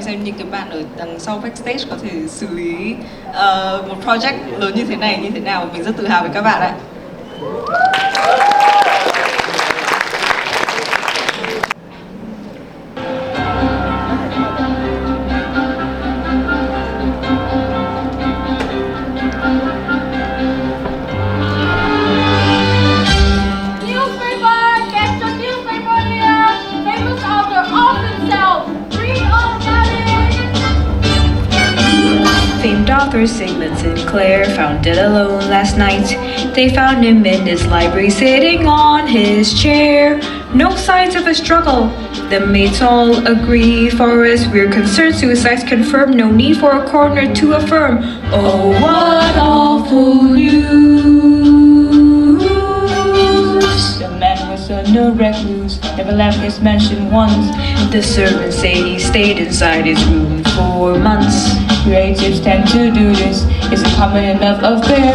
xem những cái bạn ở đằng sau backstage có thể xử lý một project lớn như thế này như thế nào. Mình rất tự hào với các bạn ạ. Famed author Eleanor Sinclair found dead alone last night. They found him in his library sitting on his chair. No signs of a struggle, the mates all agree. Far as we're concerned, suicide's confirmed. No need for a coroner to affirm. Oh, what awful news! The man was a recluse, never left his mansion once. The servants say he stayed inside his room for months. Creatives tend to do this, it's a common enough affair.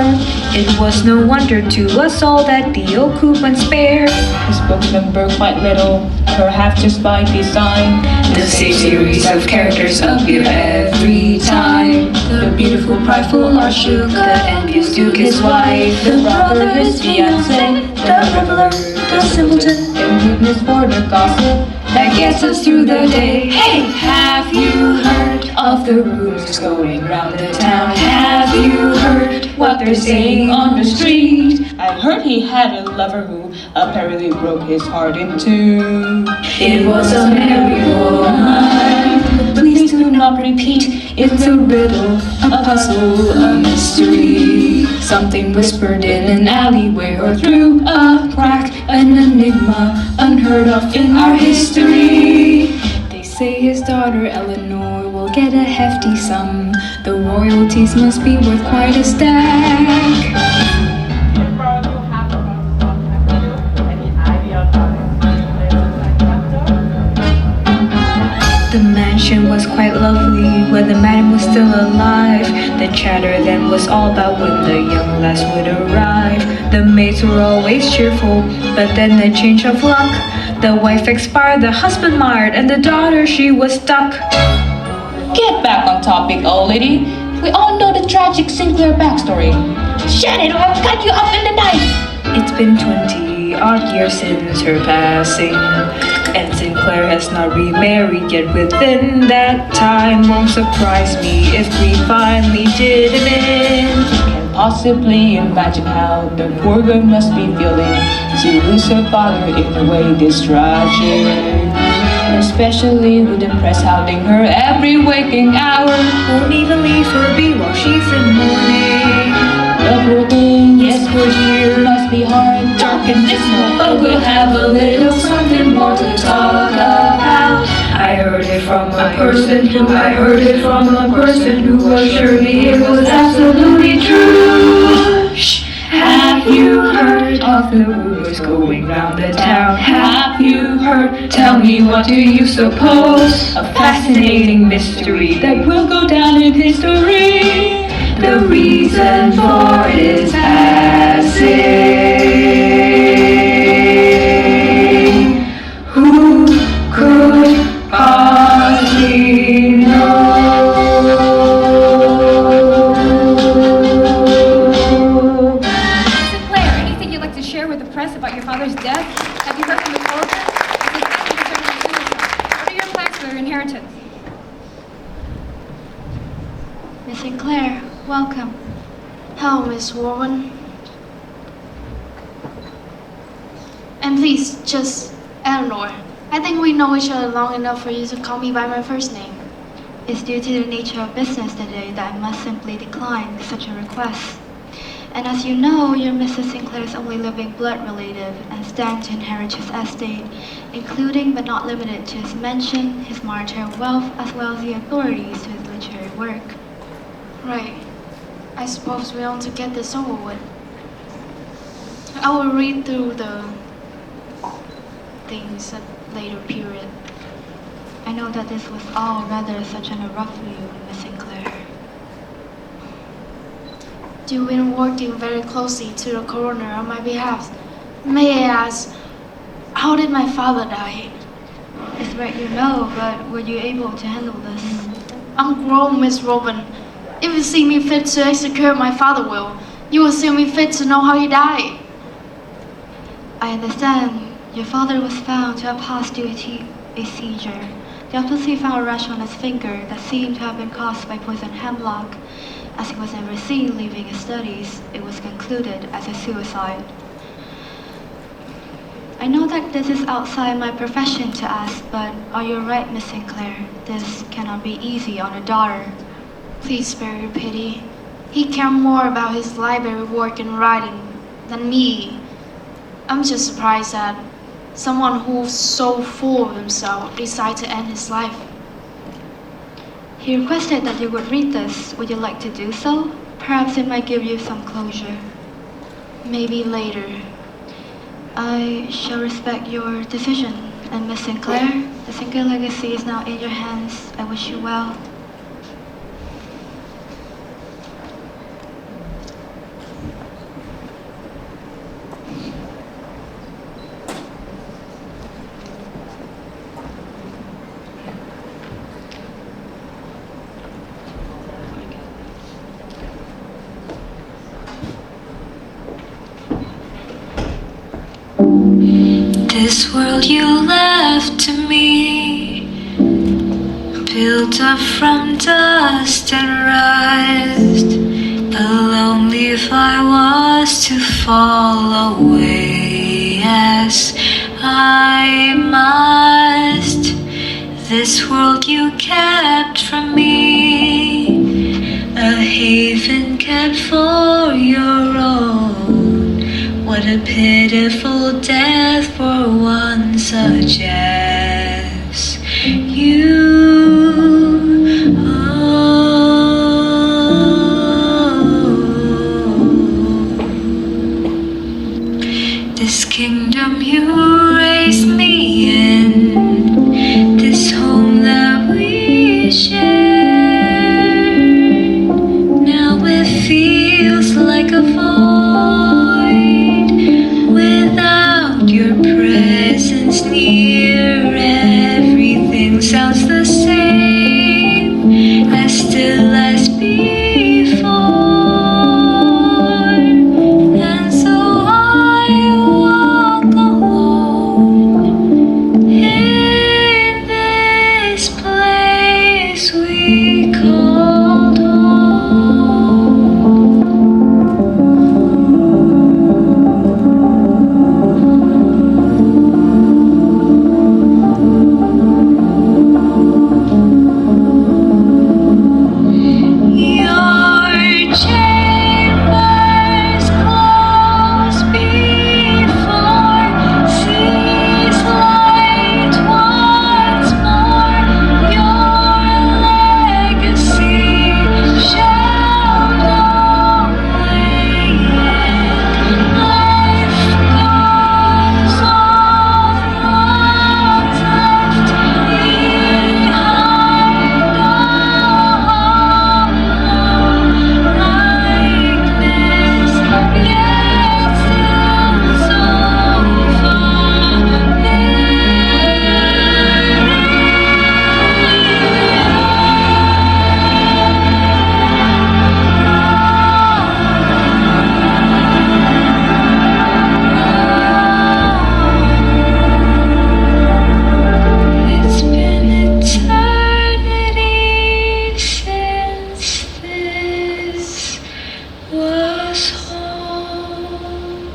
It was no wonder to us all that DIONYSUS went spare. His books number quite little, perhaps just by design. The same series of characters appear every time. The beautiful, prideful Arshook, the envious Duke, his wife, the brother, his fiancé, the reveler, the simpleton, and witness for the gossip that gets us through the day. Hey, have you heard of the rumors going round the town? Have you heard what they're saying on the street? I heard he had a lover who apparently broke his heart in two. It was a merry woman. Please do not repeat. It's a riddle, a puzzle, a mystery. Something whispered in an alleyway or through a crack. An enigma unheard of in our history. They say his daughter Eleanor will get a hefty sum. The royalties must be worth quite a stack. The mansion was quite lovely when the man was still alive. The chatter then was all about when the young lass would arrive. The maids were always cheerful, but then the change of luck. The wife expired, the husband marred, and the daughter, she was stuck. Get back on topic, old lady. We all know the tragic Sinclair backstory. Shannon, or I'll cut you up in the knife! It's been 20-odd years since her passing, and Sinclair has not remarried yet. Within that time, won't surprise me if we finally did him in. Can possibly imagine how the poor girl must be feeling to lose her father in a way this tragic. Especially with the press hounding her every waking hour. Won't even leave her be while she's in mourning. The poor thing, Yes, we're here. must be hard, dark and dismal, But we'll have a little something more to talk about. I heard it from a person who assured me it was absolutely true. Shh. Have you heard of the rumors going round the town? Have you heard? Tell me, what do you suppose? A fascinating mystery that will go down in history. The reason for his passing. Who could possibly know? Sinclair, anything you'd like to share with the press about your father's death? Have you heard from the coroner? Is there anything concerning suicide? What are your plans for your inheritance? Miss Sinclair, welcome. Hello, Miss Warren. And please, just Eleanor. I think we know each other long enough for you to call me by my first name. It's due to the nature of business today that I must simply decline such a request. And as you know, you're Mrs. Sinclair's only living blood relative and stand to inherit his estate, including but not limited to his mansion, his monetary wealth, as well as the authorities to his literary work. Right. I suppose we want to get this over with. I will read through the things at a later period. I know that this was all rather such an abrupt view, Miss Sinclair. You've been working very closely to the coroner on my behalf. May I ask, how did my father die? It's right you know, but were you able to handle this? I'm grown, Miss Robin. If you see me fit to execute my father will, you will see me fit to know how he died. I understand. Your father was found to have passed due to a seizure. The autopsy found a rash on his finger that seemed to have been caused by poison hemlock. As he was never seen leaving his studies, it was concluded as a suicide. I know that this is outside my profession to ask, but are you right, Miss Sinclair? This cannot be easy on a daughter. Please spare your pity. He cared more about his library work and writing than me. I'm just surprised that someone who's so full of himself decided to end his life. He requested that you would read this. Would you like to do so? Perhaps it might give you some closure. Maybe later. I shall respect your decision. And Miss Sinclair, the Sinclair legacy is now in your hands. I wish you well. This world you left to me, built up from dust and rust, alone if I was to fall away as I must. This world you kept from me, a haven kept for your own. What a pitiful death for one such as you. This kingdom you raised me in, this home that we share, now it feels like a void without your presence near. Everything sounds the same, as still as before, and so I walk alone in this place we called your chambers close before sees light once more. Your legacy shall not wane. Life goes on, what's left behind likeness, yet still so far It's been eternity since this was home.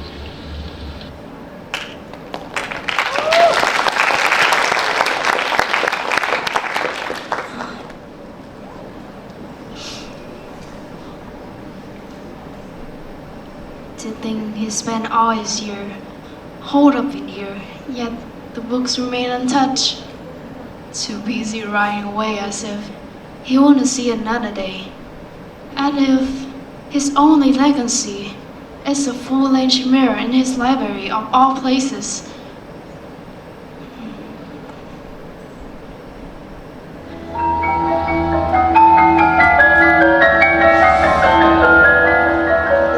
To think he spent all his year holed up in here, yet the books remain untouched. Too busy writing away as if he want to see another day. As if his only legacy is a full-length mirror in his library of all places.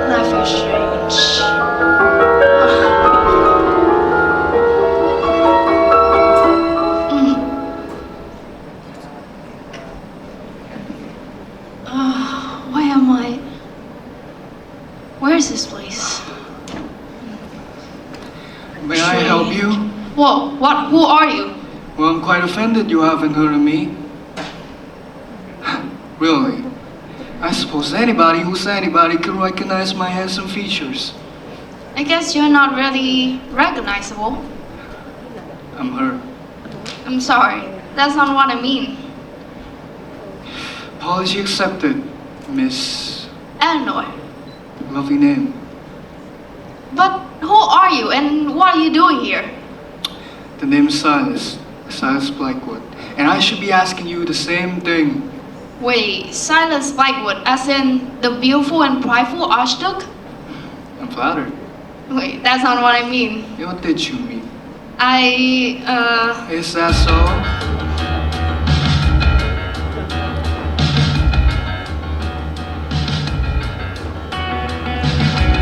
Life is strange. Where's this place? May I help you? Whoa, what? Who are you? Well, I'm quite offended you haven't heard of me. Really? I suppose anybody who's anybody can recognize my handsome features. I guess you're not really recognizable. I'm her. I'm sorry. That's not what I mean. Apology accepted, Miss... Eleanor. Lovely name. But who are you and what are you doing here? The name's Silas. Silas Blackwood. And I should be asking you the same thing. Wait, Silas Blackwood, as in the beautiful and prideful Archduke? I'm flattered. Wait, that's not what I mean. What did you mean? Is that so?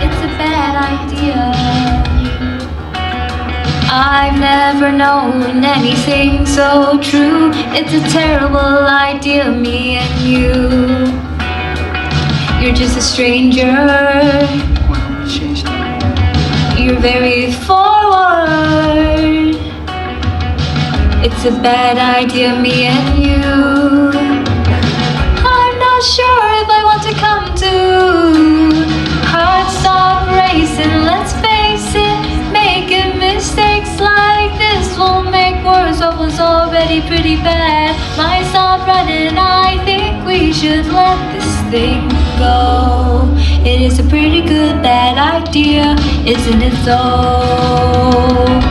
It's a bad idea. I've never known anything so true. It's a terrible idea, me and you. You're just a stranger. Why don't we change that? You're very forward. It's a bad idea, me and you. I'm not sure if I want to come to. Hearts stop racing, let's face it. Making mistakes like this will make worse what was already pretty bad. Minds stop running, I think we should let this thing go. It is a pretty good bad idea, isn't it though?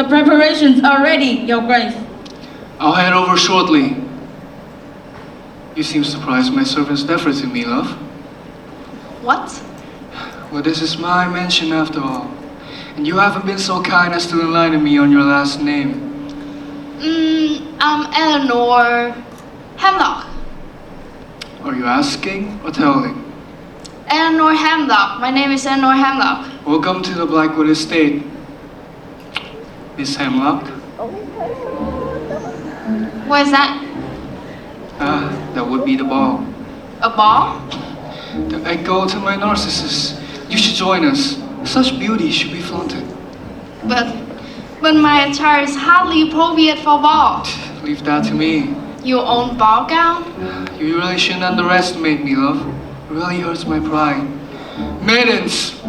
Preparations are ready, Your Grace. I'll head over shortly. You seem surprised my servants defer to me, love. what? Well, this is my mansion after all. And you haven't been so kind as to enlighten me on your last name. I'm Eleanor Hemlock. Are you asking or telling? Eleanor Hemlock. My name is Eleanor Hemlock. Welcome to the Blackwood Estate, Miss Hemlock. What is that? That would be the ball. A ball? The echo to my narcissus. You should join us. Such beauty should be flaunted. But my attire is hardly appropriate for ball. Leave that to me. Your own ball gown? You really shouldn't underestimate me, love. It really hurts my pride. Maidens!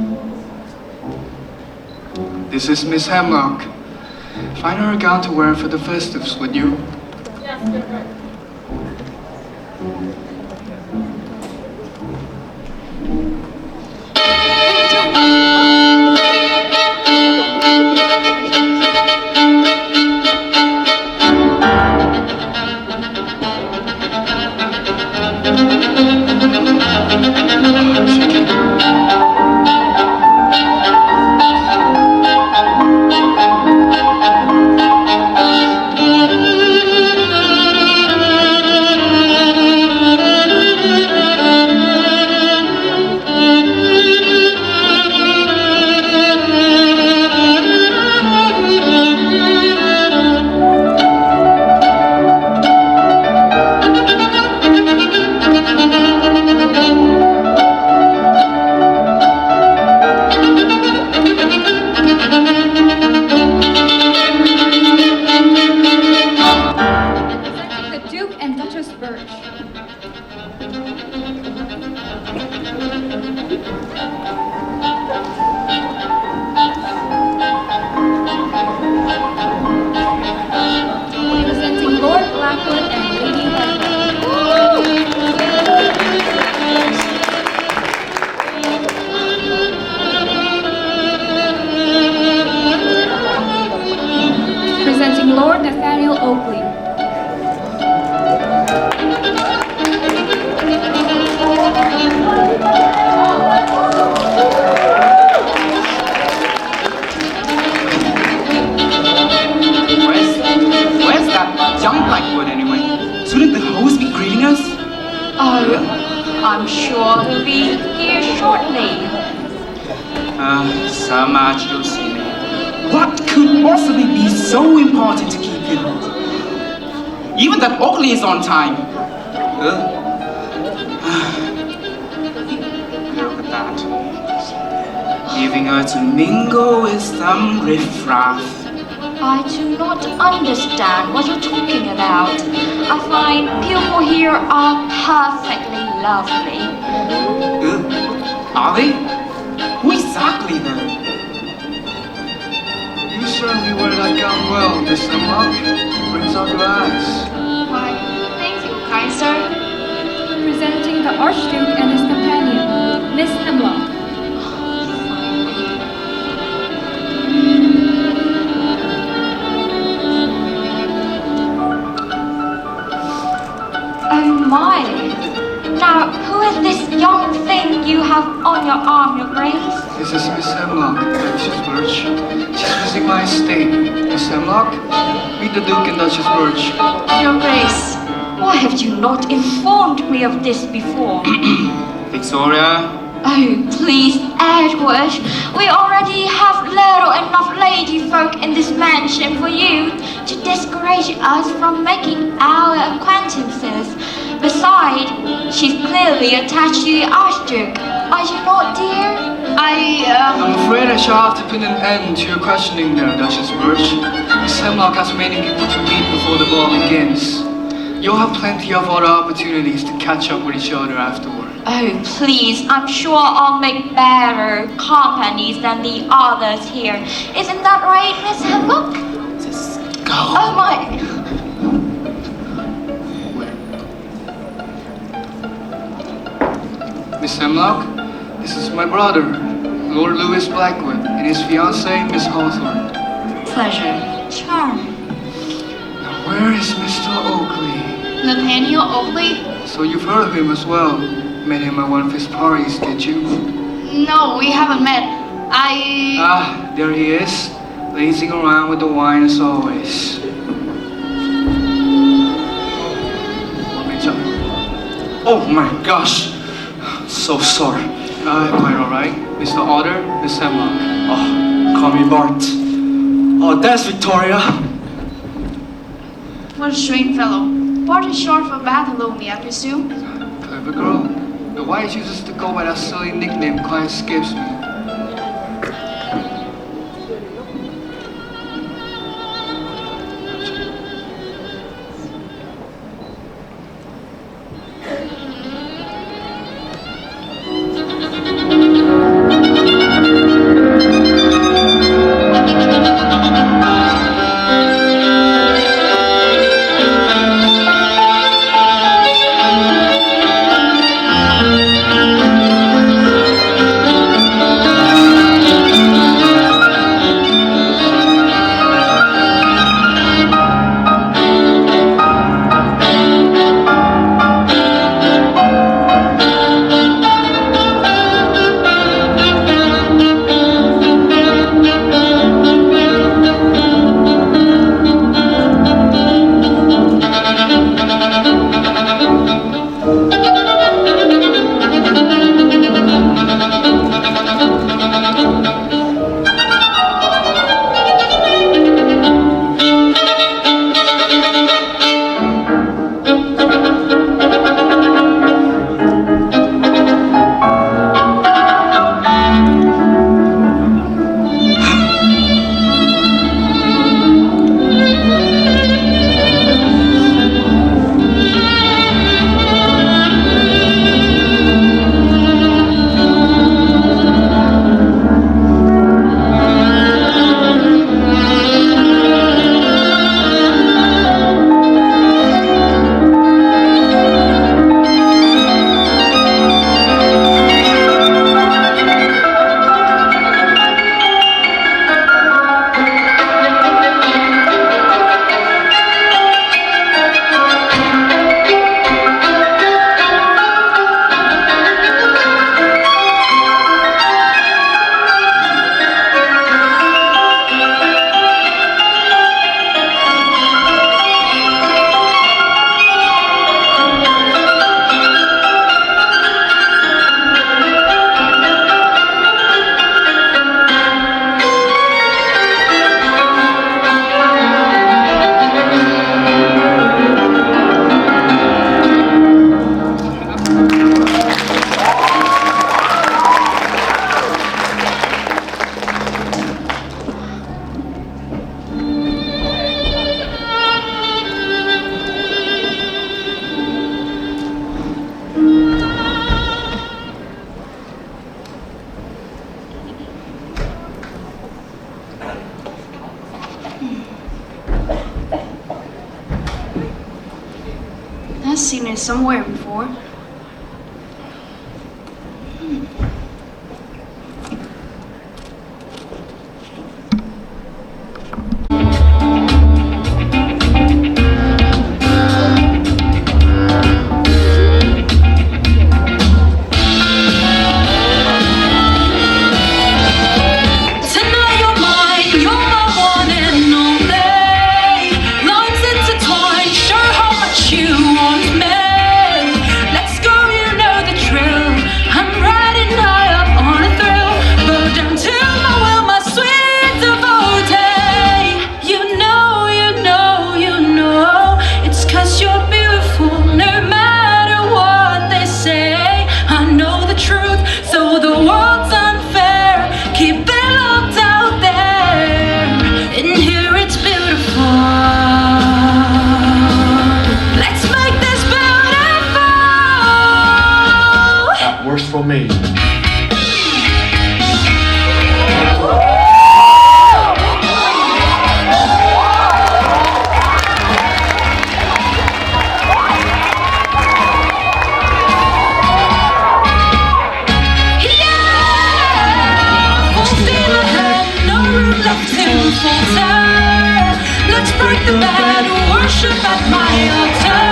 This is Miss Hemlock. Find her a gown to wear for the festives, would you? Yes, Your Grace. perfectly. So much you see me. What could possibly be so important to keep you? Even that Oakley is on time. Look at that. Leaving her to mingle with some riffraff. I do not understand what you're talking about. I find people here are perfectly lovely. Are they? Who exactly then? You certainly wear that gown well, Miss Hemlock. Brings out your eyes. Why, thank you, kind sir. Presenting the Archduke and his companion, Miss Hemlock. Oh my! Now, who is this young thing you have on your arm, Your Grace? This is Miss Hemlock, Duchess Birch. She's visiting my estate. Miss Hemlock, meet the Duke and Duchess Birch. Your Grace. Why have you not informed me of this before? Victoria? Oh, please, Edward. We already have little enough lady folk in this mansion for you to discourage us from making our acquaintances. Besides, she's clearly attached to the Archduke. Are you not, dear? I'm afraid I shall have to put an end to your questioning there, Duchess Birch. Miss Hemlock has many people to meet before the ball begins. You'll have plenty of other opportunities to catch up with each other afterward. Oh, please, I'm sure I'll make better companies than the others here. Isn't that right, Miss Hemlock? Just go. Oh, my... Miss Hemlock, this is my brother, Lord Louis Blackwood, and his fiancée, Miss Hawthorne. Pleasure. Charming. Now, where is Mr. Oakley? Nathaniel Oakley? So you've heard of him as well. Met him at one of his parties, did you? No, we haven't met. Ah, there he is, lazing around with the wine as always. Oh my gosh. So sorry. Quite alright. Mr. Otter, Miss Hemlock. Oh, call me Bart. Oh, that's Victoria. What a strange fellow. Bart is short for Bartholomew, I presume. Clever girl. The wife uses to go by that silly nickname quite escapes me. seen it somewhere before. For me. Let's break the bed, worship at my altar.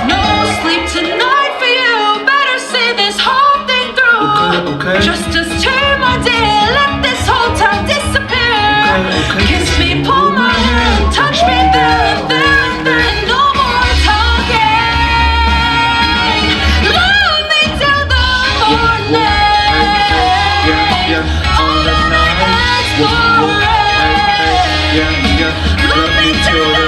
No sleep tonight for you. Better see this whole thing through. Okay. Just as to my dear, let this whole town disappear. Okay. Kiss me, pull my hand, touch me there, no more talking. Love me till the morning. All the nights forever. Love me till the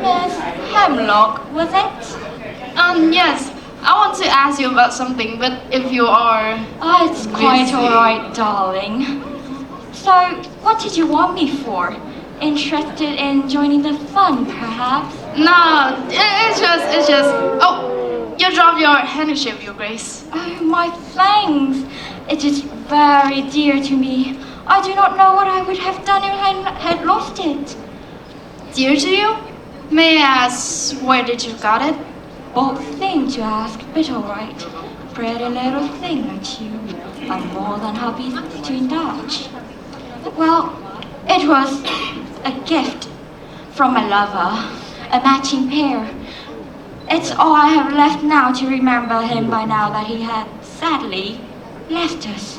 Miss Hemlock, was it? Yes. I want to ask you about something, but if you are... Oh, it's quite busy. alright, darling. So, what did you want me for? Interested in joining the fun, perhaps? No, it's just... Oh, you dropped your handkerchief, Your Grace. Oh, my thanks. It is very dear to me. I do not know what I would have done if I had lost it. Dear to you? May I ask, where did you got it? Bold thing to ask, but alright. Pretty little thing like you. I'm more than happy to indulge. Well, it was a gift from a lover, a matching pair. It's all I have left now to remember him by now that he had, sadly, left us.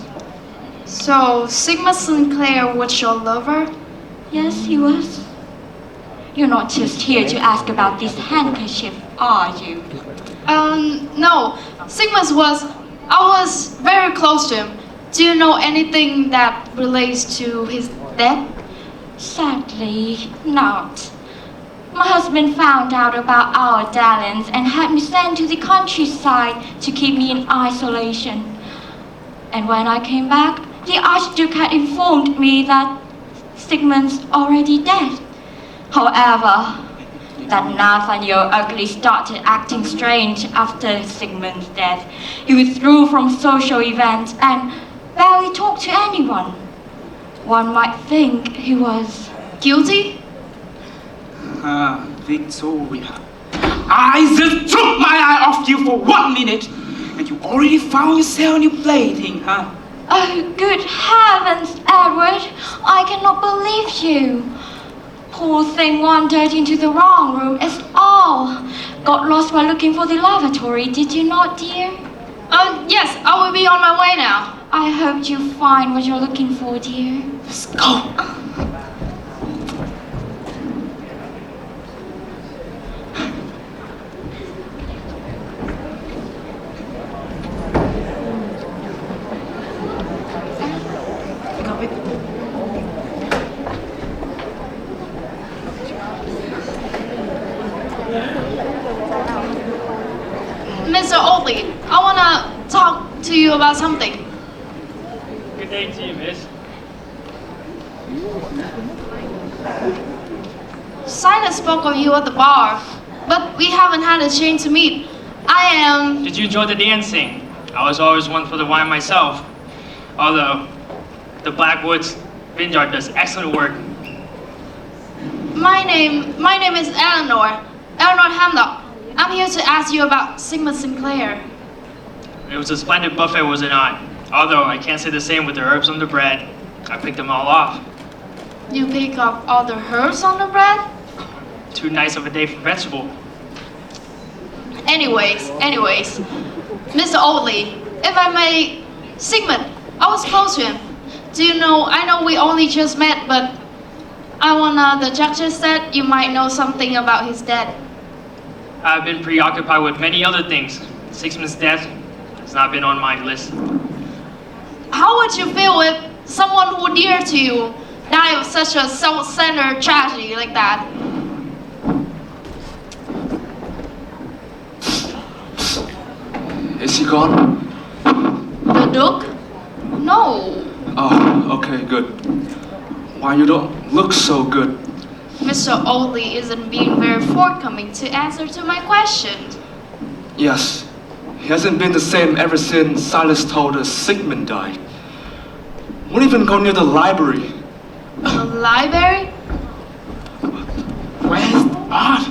So, Sigma Sinclair was your lover? Yes, he was. You're not just here to ask about this handkerchief, are you? No. Sigma's was... I was very close to him. Do you know anything that relates to his death? Sadly, not. My husband found out about our dalliance and had me sent to the countryside to keep me in isolation. And when I came back, the Archduke had informed me that Sigmund's already dead. However, that Nathaniel ugly started acting strange after Sigmund's death. He withdrew from social events and barely talked to anyone. One might think he was guilty? Victoria, I just took my eye off you for 1 minute, and you already found yourself a new plaything, huh? Oh, good heavens, Edward! I cannot believe you. Poor thing wandered into the wrong room, is all. Got lost while looking for the lavatory, did you not, dear? Yes, I will be on my way now. I hope you find what you're looking for, dear. Let's go. Mr. Oldley, I want to talk to you about something. day to you, miss. Silas spoke of you at the bar, but we haven't had a chance to meet. I am... Did you enjoy the dancing? I was always one for the wine myself. Although, the Blackwoods Vineyard does excellent work. My name is Eleanor Hemlock. I'm here to ask you about Sigma Sinclair. It was a splendid buffet, was it not? Although, I can't say the same with the herbs on the bread. I picked them all off. You pick up all the herbs on the bread? Too nice of a day for vegetable. Anyways, Mr. Oldley, if I may, Sigmund, I was close to him. Do you know, I know we only just met, but the judges said you might know something about his death. I've been preoccupied with many other things. Sigmund's death has not been on my list. How would you feel if someone who dear to you died of such a self-centered tragedy like that? Is he gone? The Duke? No. Oh, okay, good. Why you don't look so good? Mr. Oldley isn't being very forthcoming to answer to my questions. Yes. He hasn't been the same ever since Silas told us Sigmund died. Won't even go near the library. The library? Where's Art?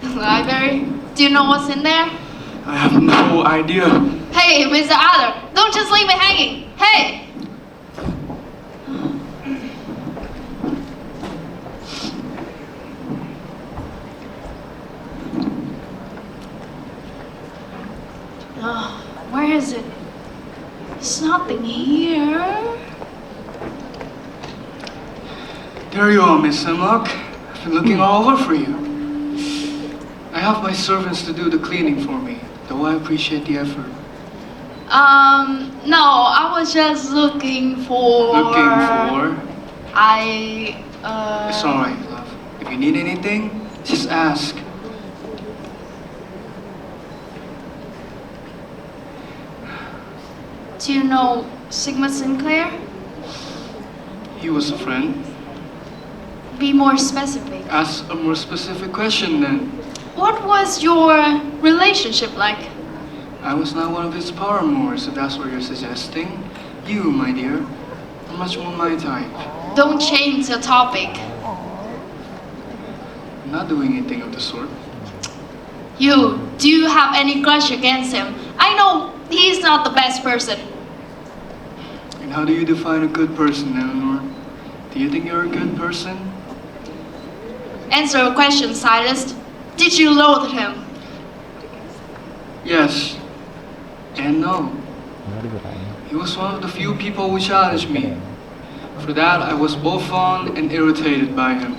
The library? Do you know what's in there? I have no idea. Hey, Mr. Adler, don't just leave me hanging. Hey! Oh, where is it? There's nothing here. There you are, Miss Hemlock. I've been looking all over for you. I have my servants to do the cleaning for me, though I appreciate the effort. No, I was just looking for... It's alright, love. If you need anything, just ask. Do you know Sigma Sinclair? He was a friend. Be more specific. Ask a more specific question then. What was your relationship like? I was not one of his paramours, if that's what you're suggesting. You, my dear, are much more my type. Don't change the topic. I'm not doing anything of the sort. Do you have any grudge against him? I know he's not the best person. And how do you define a good person, Eleanor? Do you think you're a good person? Answer a question, Silas. Did you loathe him? Yes. And no. He was one of the few people who challenged me. For that, I was both fond and irritated by him.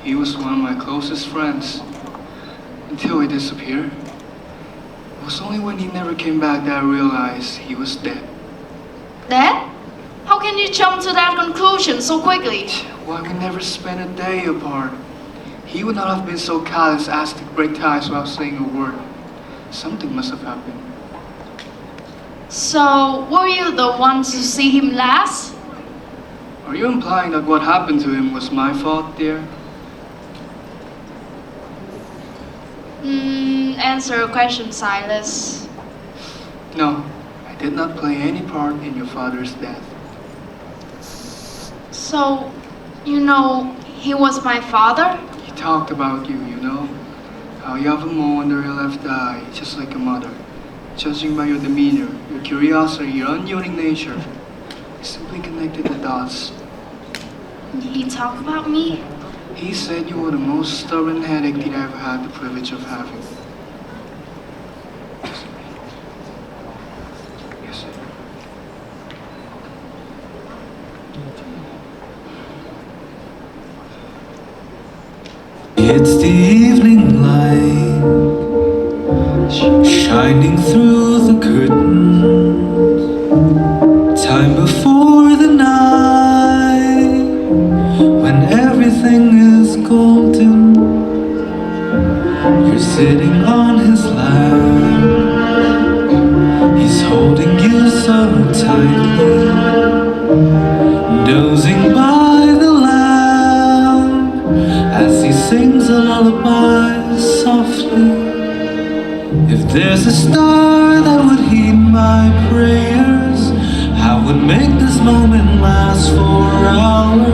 He was one of my closest friends. Until he disappeared. It was only when he never came back that I realized he was dead. Dead? How can you jump to that conclusion so quickly? Why, we never spent a day apart. He would not have been so callous as to break ties without saying a word. Something must have happened. So, were you the one to see him last? Are you implying that what happened to him was my fault, dear? Answer a question, Silas. No, I did not play any part in your father's death. So, you know, he was my father? He talked about you, you know. How you have a mole under your left eye, just like a mother. Judging by your demeanor, your curiosity, your unyielding nature, he simply connected the dots. Did he talk about me? He said you were the most stubborn headache that I ever had the privilege of having. Yes, sir. It's the evening light shining through the curtains. Time before the night when everything is golden. You're sitting on his lap. He's there's a star that would heed my prayers, I would make this moment last for hours.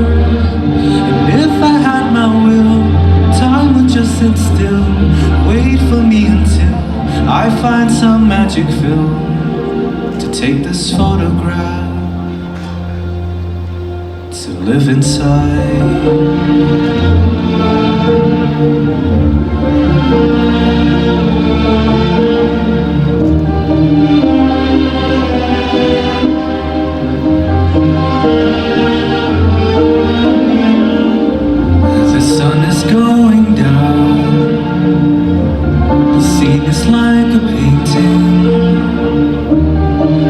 And if I had my will, time would just sit still, wait for me until I find some magic film to take this photograph, to live inside. The sun is going down, the scene is like a painting,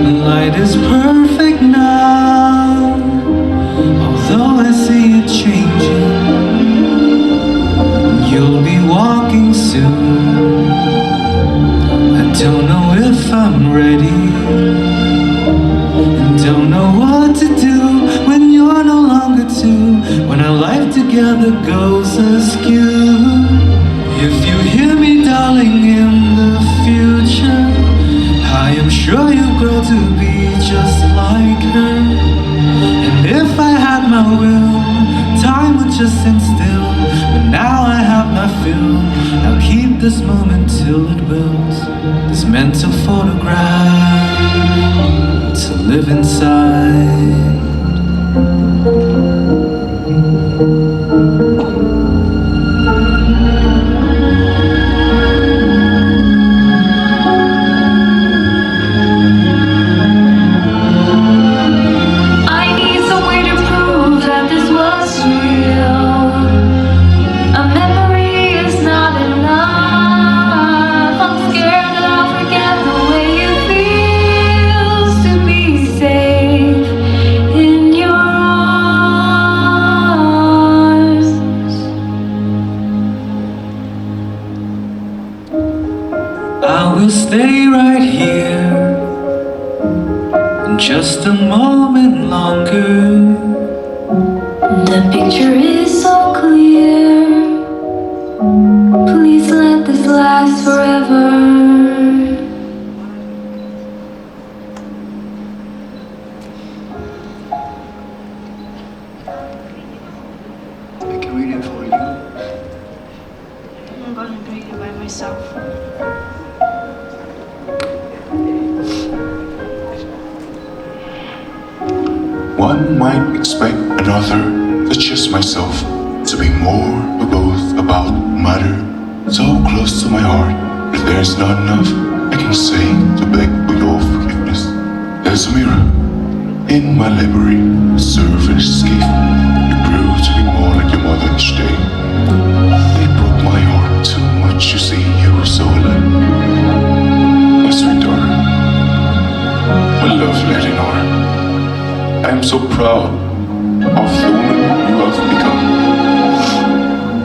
the light is perfect now, although I see it changing. You'll be walking soon, I don't know if I'm ready, and don't know what to do when you're no longer two, when our life together goes askew. If you hear me, darling, in the future, I am sure you'll grow to be just like her. And if I had my will, time would just stand still, but now I have my fill. I'll keep this moment till it wills, this mental photograph to live inside. Stay right here just a moment longer. The picture is so clear. Please let this last forever. I can read it for you. I'm gonna read it by myself. One might expect another, such as myself, to be more or both about matter so close to my heart. If there's not enough I can say to beg for your forgiveness. There's a mirror in my library, a service escape. You grew to be more like your mother each day. It broke my heart too much, you see, you were so alive. My sweet daughter, my lovely Eleanor, I am so proud of the woman you have become,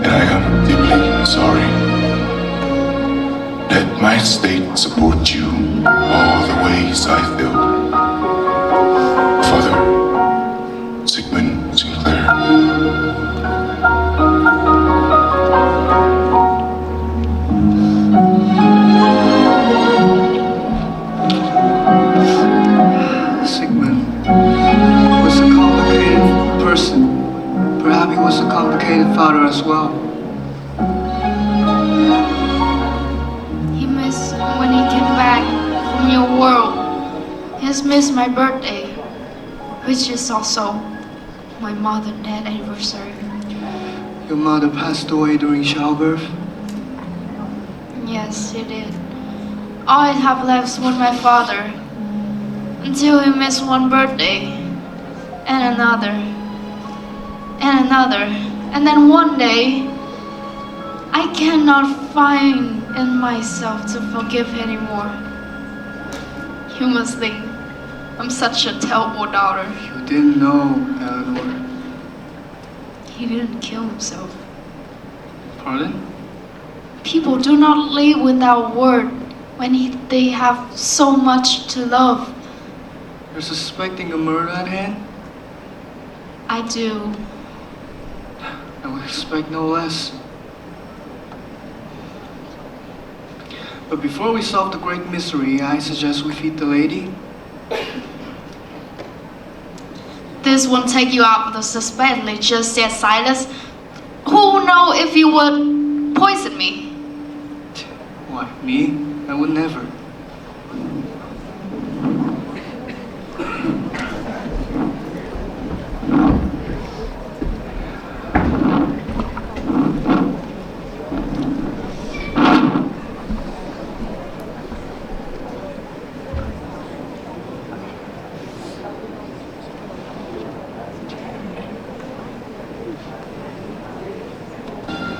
and I am deeply sorry. Let my state support you all the ways I feel. Father, 𝐃𝐈𝐎𝐿 Sinclair. Was a complicated person. Perhaps he was a complicated father as well. He missed when he came back from your world. He has missed my birthday, which is also my mother's death anniversary. Your mother passed away during childbirth? Yes, he did. All I have left was my father, until he missed one birthday, and another, and another, and then one day, I cannot find in myself to forgive anymore. You must think I'm such a terrible daughter. You didn't know, Eleanor. He didn't kill himself. Pardon? People do not live without word when they have so much to love. You're suspecting a murder at hand? I do. I would expect no less. But before we solve the great mystery, I suggest we feed the lady. This won't take you out of the suspense, they just said Silas. Who know if you would poison me? Why, me? I would never.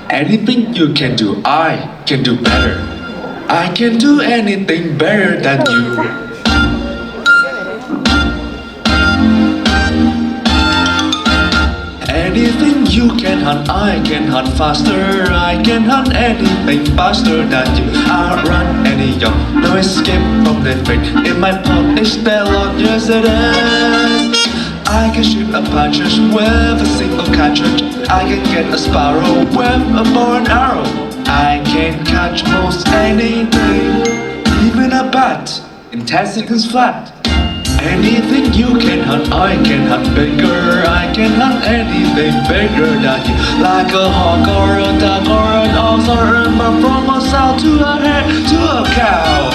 Anything you can do, I can do better. I can do anything better than you. Anything you can hunt, I can hunt faster. I can hunt anything faster than you. Outrun any young, no escape from the fate. In my palm is the long years it is. I can shoot a partridge with a single cartridge. I can get a sparrow with a bow and arrow. I can catch most anything, even a bat in 10 seconds flat. Anything you can hunt, I can hunt bigger. I can hunt anything bigger than you. Like a hawk or a duck or an ox or a bird, from a sow to a hare to a cow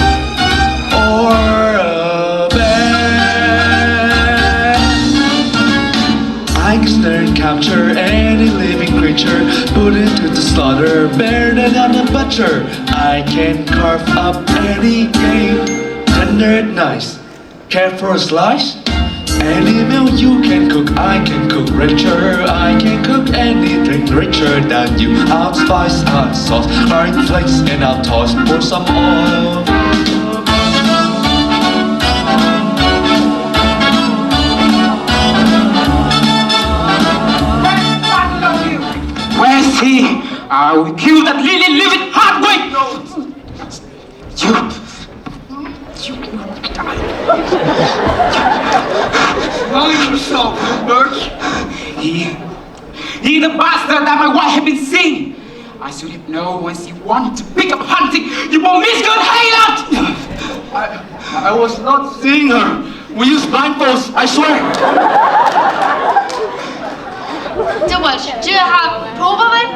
or a bear. I can snare and capture any living creature, put it to the slaughter, bear it on the butcher. I can carve up any game, tender and nice, care for a slice. Any meal you can cook, I can cook richer. I can cook anything richer than you. Out spice, out sauce, garlic flakes and out toss, pour some oil. Where's he? I will kill that lily living hardway! You die. Mind yourself, Birch. He the bastard that my wife had been seeing. I should have known once you wanted to pick up hunting, you won't miss good hayloft! I was not seeing her. We used blindfolds, I swear. George, do you have proof of it?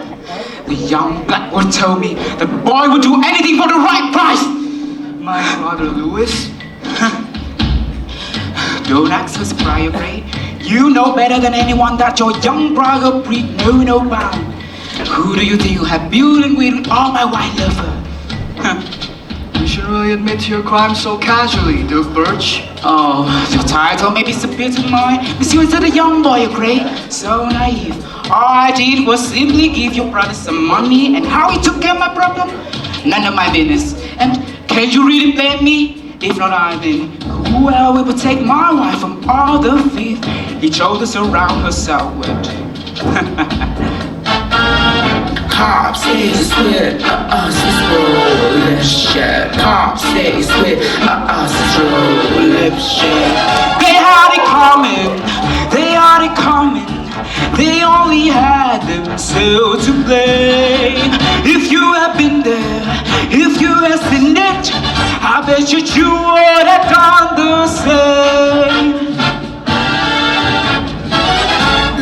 The young Blackwood told me the boy would do anything for the right price. My brother Lewis? Don't act so prior grade. You know better than anyone that your young brother breed no bound. Who do you think you have building with all my white lover? You should really admit to your crime so casually, Duke Birch. Oh, your title may be superior to mine, but you instead a young boy, Gray. So naive. All I did was simply give your brother some money, and how he took care of my problem? None of my business. And can you really blame me? If not I, then who else will take my wife from all the thief he chose to surround herself with? Cops say sweet, us is rolling shit. Cops say sweet, us is rolling shit. They had it coming, they had it coming. They only had themselves to blame. If you have been there, if you have seen it, I bet you would have done the same.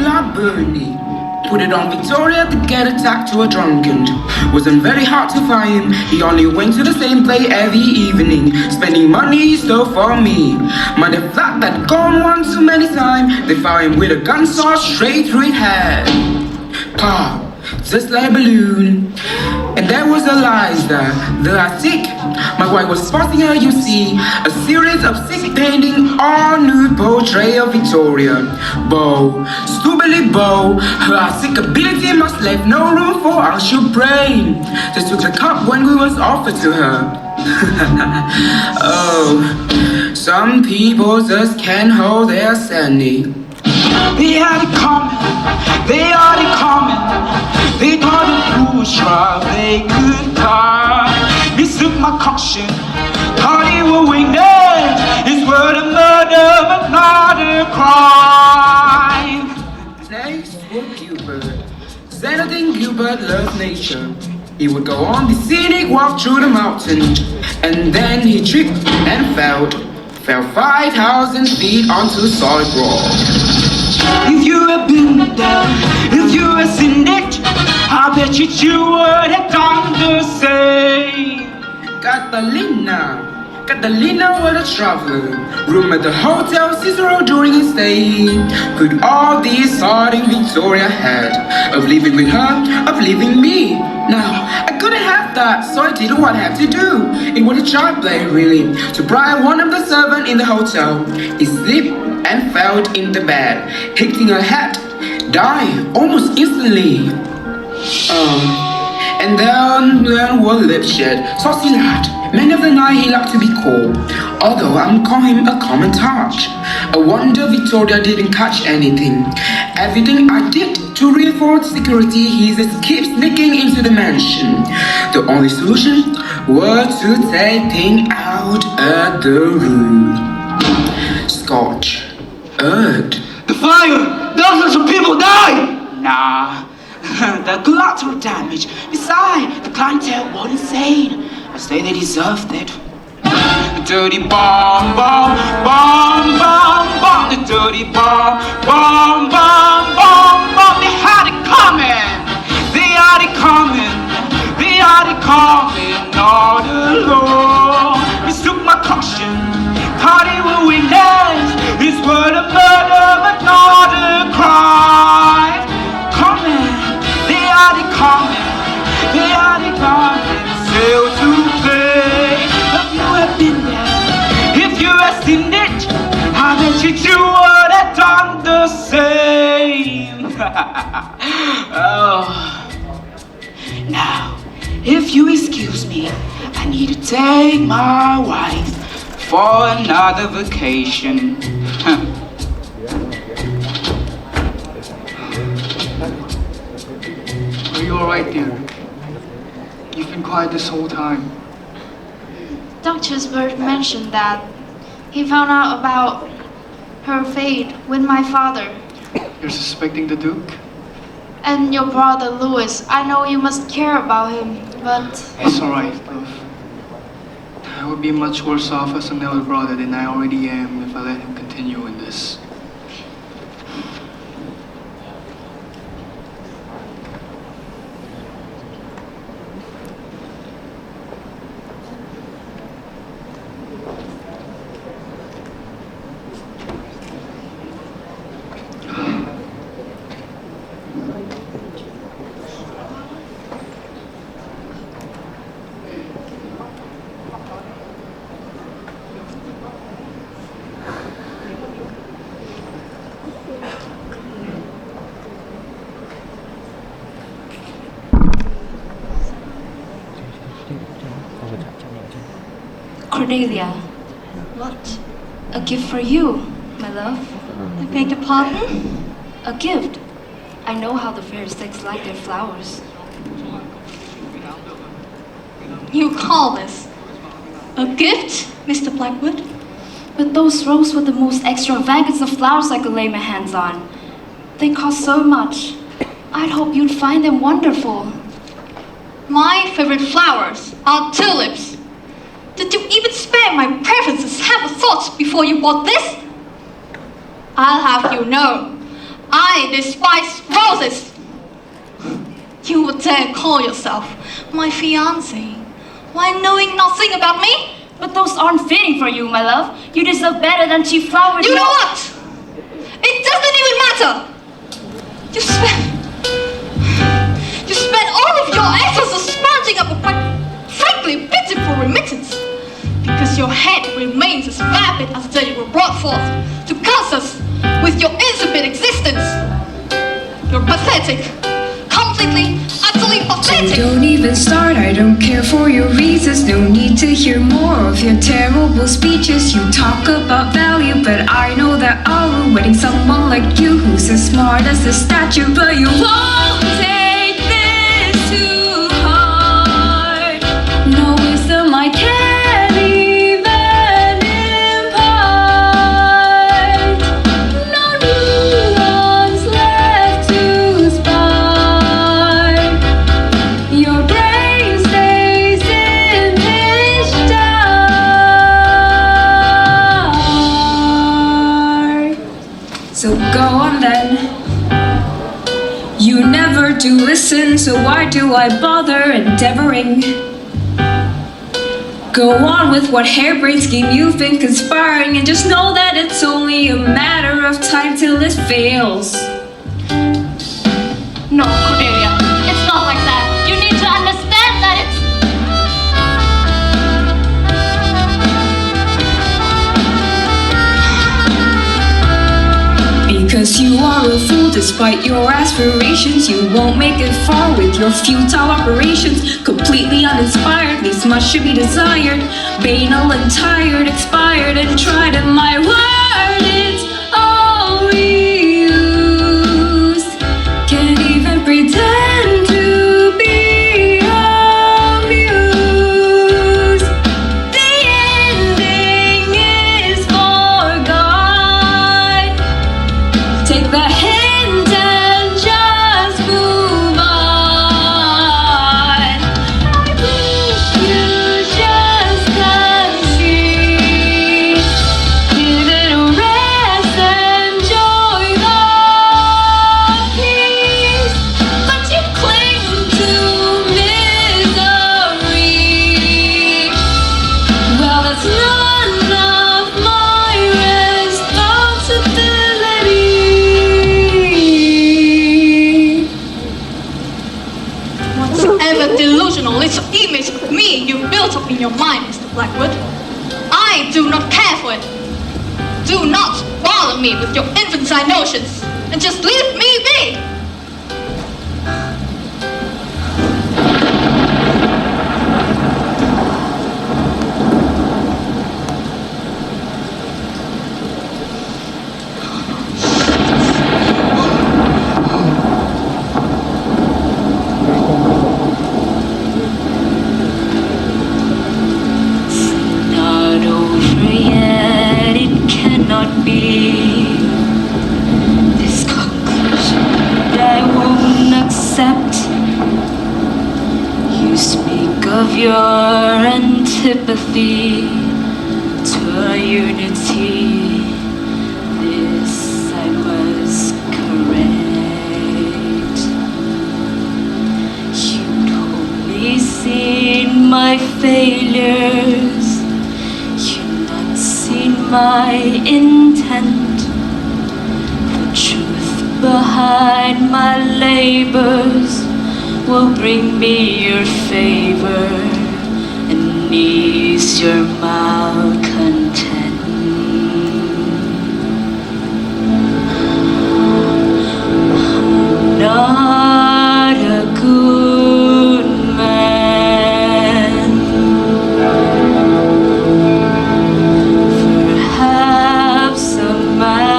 La Bernie put it on Victoria to get attacked to a drunkard. Wasn't very hard to find. He only went to the same place every evening, spending money he stole from me. But the flat that gone one too many times, they found him with a gun saw straight through his head. Pop, just like a balloon. And there was Eliza, the sick. My wife was forcing her, you see, a series of sick painting, all nude portrait of Victoria. Beau, stupidly Beau, her sick ability must leave no room for our shoe brain. Just took the cup when we was offered to her. Oh, some people just can't hold their sanity. They had it coming, they had it coming. They thought it was trial they could buy. Mistook my caution, thought he was winged. It's word of murder, but not a crime. Next were Gilbert. Zenith and Gilbert loved nature. He would go on the scenic walk through the mountain, and then he tripped and fell 5,000 feet onto solid rock. If you had been there, if you had seen it, I bet you would have done the same. Catalina was a traveler, room at the Hotel Cicero during his stay. Could all this sordid Victoria had of living with her, of leaving me. Now, I couldn't have that, so I did what I had to do. It was a child play, really, to bribe one of the servants in the hotel. He slipped and fell in the bed, hitting her head, died almost instantly. And then was lipshed, saucy lad. Many of the night he liked to be called, although I'm calling him a common touch. I wonder Victoria didn't catch anything. Everything I did to reinforce security, he just keeps sneaking into the mansion. The only solution was to take things out of the room. Scotch. Earth. The fire! Dozens of people died! Nah. The collateral damage. Besides, the clientele was insane. I say they deserved it. The dirty bomb, bomb, bomb, bomb, bomb. The dirty bomb, bomb, bomb, bomb, bomb. They had it coming. They had it coming. They had it coming all along. Mistook my caution. Thought it would witness. This word a murder, but not a crime. Coming. They had it coming. They had it coming. Sail to play. If you had been there, if you had seen it, I bet you would have done the same. Oh. Now, if you excuse me, I need to take my wife for another vacation. Are you alright, dear? You've been quiet this whole time. Dr. Bird mentioned that he found out about her fate with my father. You're suspecting the Duke? And your brother Louis. I know you must care about him, but... It's alright, love. I would be much worse off as an elder brother than I already am if I let him continue in this. Cordelia. What? A gift for you, my love. I beg your pardon? A gift. I know how the fair sex like their flowers. You call this a gift, Mr. Blackwood? But those roses were the most extravagant of flowers I could lay my hands on. They cost so much. I'd hope you'd find them wonderful. My favorite flowers are tulips. Did you even spare my preferences half a thought before you bought this? I'll have you know, I despise roses. You would dare call yourself my fiancé while knowing nothing about me? But those aren't fitting for you, my love. You deserve better than cheap flowers. You know what? It doesn't even matter. You spend all of your efforts scrounging up a quite frankly pitiful remittance because your head remains as vapid as the day you were brought forth to curse us with your insipid existence. You're pathetic. Completely, utterly pathetic. Don't even start, I don't care for your reasons. No need to hear more of your terrible speeches. You talk about value, but I know that I'll ruin wedding someone like you who's as smart as a statue. But you won't take this too hard. No wisdom I can't even impart. No nuance left to spark. Your brain on then. You never do listen, so why do I bother endeavoring? Go on with what harebrained scheme you think conspiring, and just know that it's only a matter of time till it fails. No, Cordelia, it's not like that. You need to understand that it's... Because you are a fool despite your aspirations. You won't make it far with your futile operations. Completely uninspired, least much should be desired. Banal and tired, expired and tried, and my word is all we used. Can't even pretend to be amused. The ending is forgone. Take the hint and just move on. I wish you just can't see. Give it a rest, enjoy the peace. But you cling to misery. Well, that's none of my responsibility. Whatever delusional little image of me you built up in your mind, Mr. Blackwood, I do not care for it. Do not bother me with your infantile notions, and just leave me be. Not over yet, it cannot be. This conclusion I won't accept. You speak of your antipathy to our unity. This I must correct. You'd only seen my failures, you'd not seen my intent. The truth behind my labors will bring me your favor and ease your malcontent. I'm not a good man, perhaps a madman,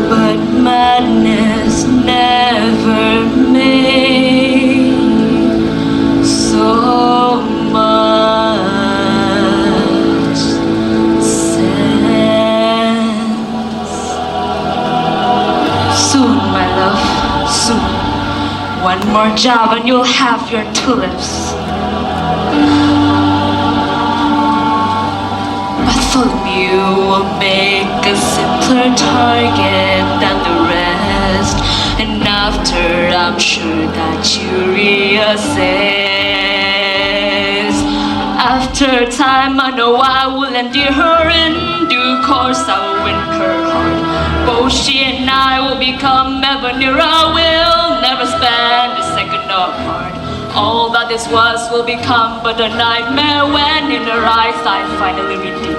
but madness never made so much sense. Soon, my love, soon. One more job and you'll have your tulips. Bartholomew will make a simpler target than the rest, and after I'm sure that you reassess. After time I know I will endear her in due course. I will win her heart. Both she and I will become ever nearer. We'll never spend a second apart. All that this was will become but a nightmare when in her eyes I finally redeem.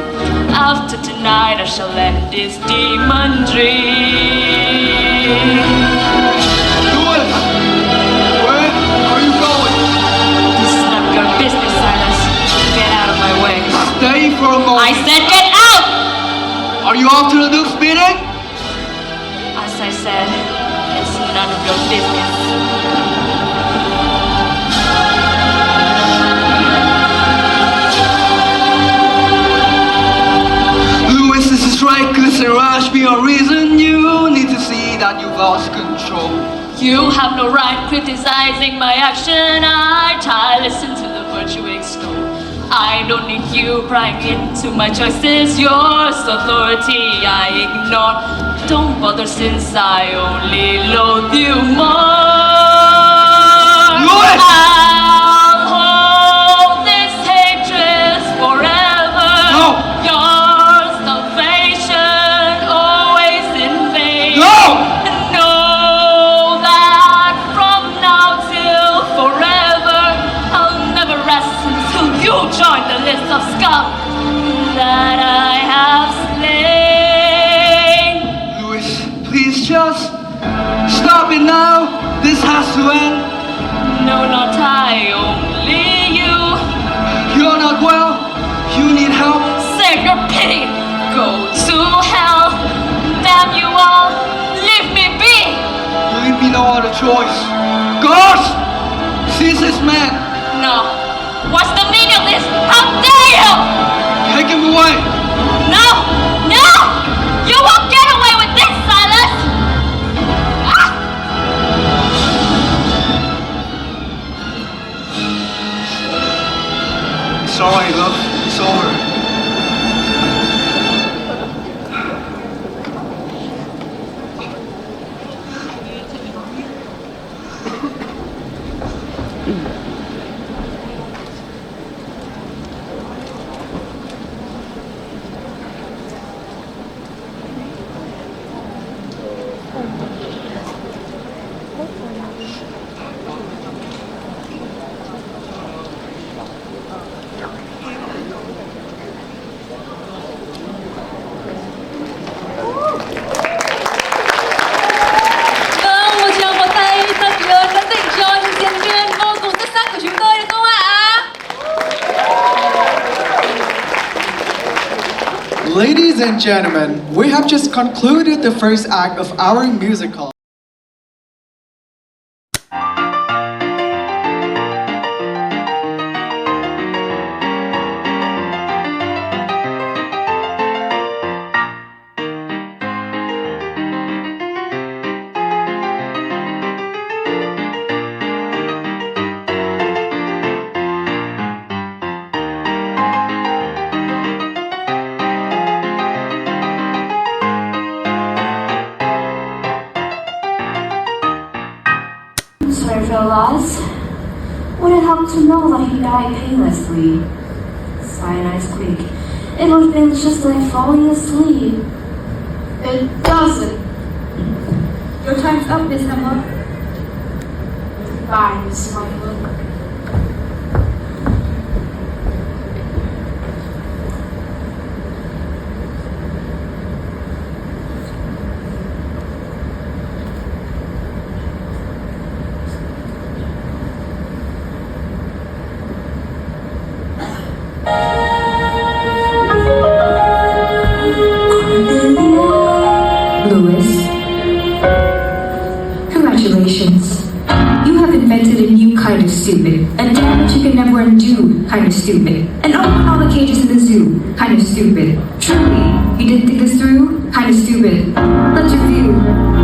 After tonight I shall end this demon dream. Louis! Where are you going? This is none of your business, Silas. Get out of my way. Stay for a moment. I said get out! Are you off to the Duke's meeting? As I said, it's none of your business. Louis, this is reckless and rash beyond reason. You need to see that you've lost control. You have no right criticizing my action. I listen to the virtue extol. I don't need you prying into my choices. Yours authority I ignore. Don't bother since I only loathe you more. Louis! I'll hold this hatred forever. No! Your salvation always in vain. No! And know that from now till forever I'll never rest until you join the list of scum that I have slain. Louis, please just stop it now. This has to end. No, not I, only you. You're not well. You need help. Save your pity. Go to hell. Damn you all. Leave me be. You leave me no other choice. Guards! Seize this man. No. What's the meaning of this? How dare you? Take him away. No! No! You won't get away with this, Silas! Ah! It's alright, love. It's over. Vâng, một tràng pháo tay thật lớn đã dành cho những diễn viên vô cùng xuất sắc của chúng tôi được không ạ? Ladies and gentlemen, we have just concluded the first act of our musical. Realize would it help to know that he died painlessly? Cyanide's quick. It would have been just like falling asleep. It doesn't. Your time's up, Miss Emma. Bye, Miss Michael. Louis, congratulations. You have invented a new kind of stupid, a damage you can never undo kind of stupid, and open all the cages in the zoo kind of stupid. Truly, you didn't think this through? Kind of stupid. Let's review.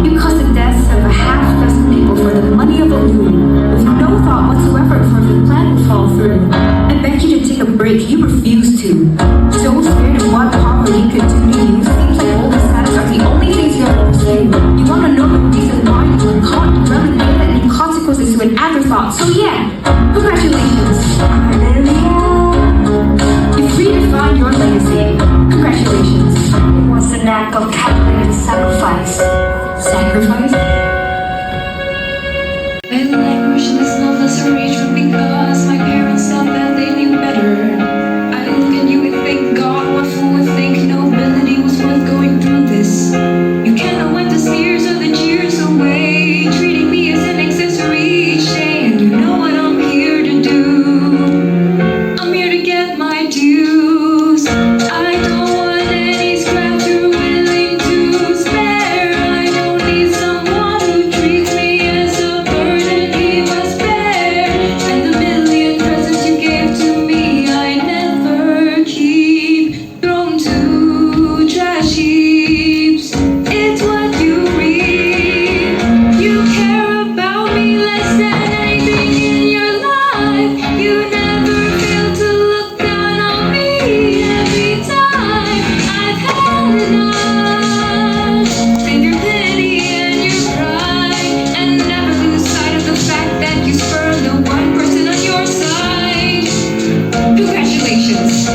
You caused the deaths of a half-dozen people for the money of a loon, with no thought whatsoever for if the plan would fall through. I begged you to take a break, you refused to. So scared of what poverty could do to you, seems like all the status are the only things you ever pursue. You want to know the reason why you were caught, you really made that any consequences to an afterthought. So yeah, congratulations. You've redefined your legacy. Congratulations. It was an act of calculated sacrifice. Sacrifice? My language is not less reach because my parents thought that they knew better. I look at you and thank God what fool would think nobility was worth going through this. You cannot wipe the sneers or the jeers away, treating me as an accessory each day, and you know what I'm here to do. congratulations.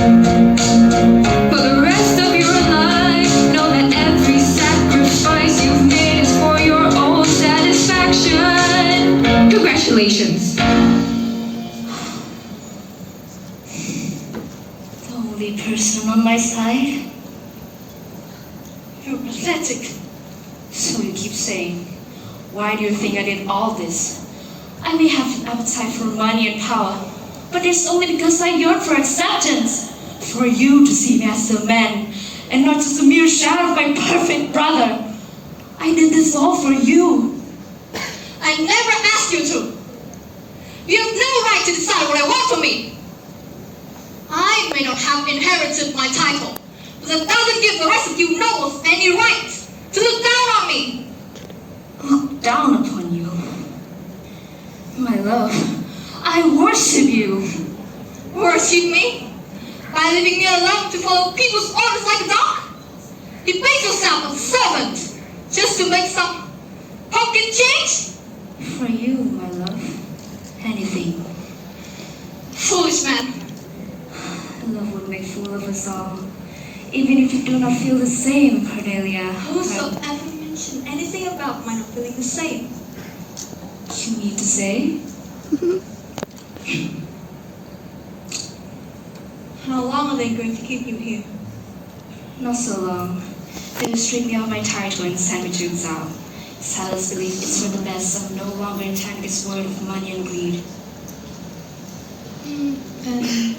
For the rest of your life, know that every sacrifice you've made is for your own satisfaction. Congratulations. The only person on my side? You're pathetic. So you keep saying, why do you think I did all this? I may have an appetite for money and power, but it's only because I yearn for acceptance. For you to see me as a man, and not just a mere shadow of my perfect brother. I did this all for you. I never asked you to. You have no right to decide what I want for me. I may not have inherited my title, but that doesn't give the rest of you nobles any right to look down on me. Look down upon you? My love, I worship you. Worship me? By leaving me alone to follow people's orders like a dog? You made yourself a servant just to make some pocket change? For you, my love, anything. Foolish man. Love would make fool of us all, even if you do not feel the same, Cordelia. Whosoever mentioned anything about my not feeling the same? You mean to say? How long are they going to keep you here? Not so long. They will strip me of my title and send me to exile. Silas believes it's for the best. I'm no longer entangled in this world of money and greed. Then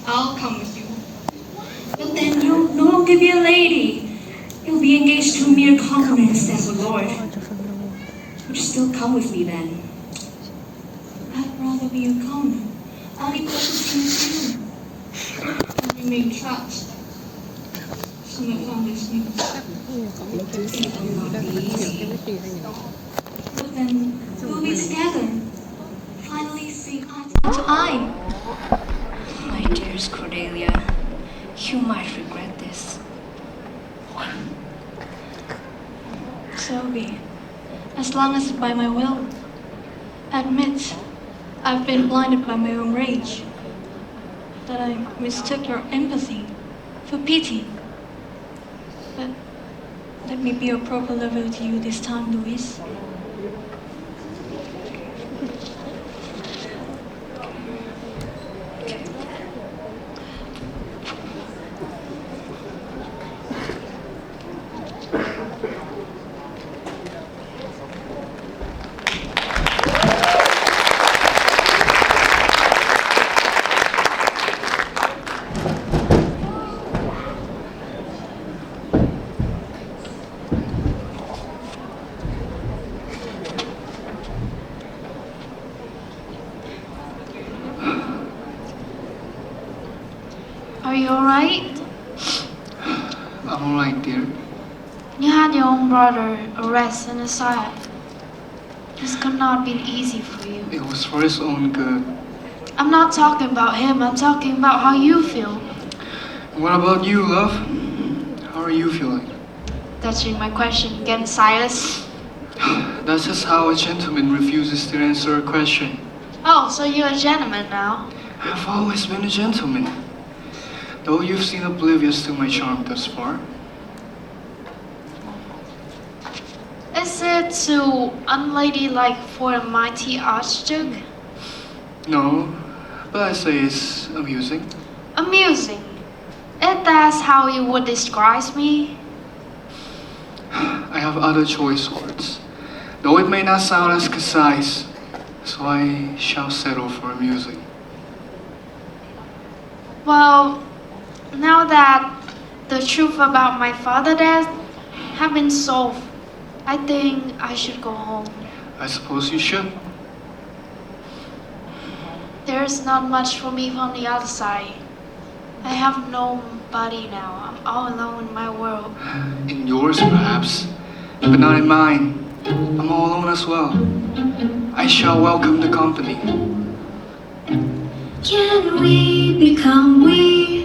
I'll come with you. But then you'll no longer be a lady. You'll be engaged to a mere commoner instead of a lord. Would you still come with me then? I'd rather be a commoner. I'll be precious to you. I'll remain trapped. So my family's news. It will not be easy. But then we'll be together. Finally see eye to eye. My dearest Cordelia, you might regret this. So be it. As long as by my will. Admit, I've been blinded by my own rage. That I mistook your empathy for pity. But let me be a proper lover to you this time, Louise. Are you alright? I'm alright, dear. You had your own brother arrested and asylum. This could not be easy for you. It was for his own good. I'm not talking about him, I'm talking about how you feel. What about you, love? How are you feeling? Touching my question again, Silas. That's just how a gentleman refuses to answer a question. Oh, so you're a gentleman now? I've always been a gentleman. Though you've seemed oblivious to my charm thus far. Is it too unladylike for a mighty archduke? No, but I say it's amusing. Amusing? If that's how you would describe me? I have other choice words, though it may not sound as concise, so I shall settle for amusing. Well, now that the truth about my father's death have been solved, I think I should go home. I suppose you should. There's not much for me on the other side. I have nobody now. I'm all alone in my world. In yours, perhaps, but not in mine. I'm all alone as well. I shall welcome the company. Can we become we?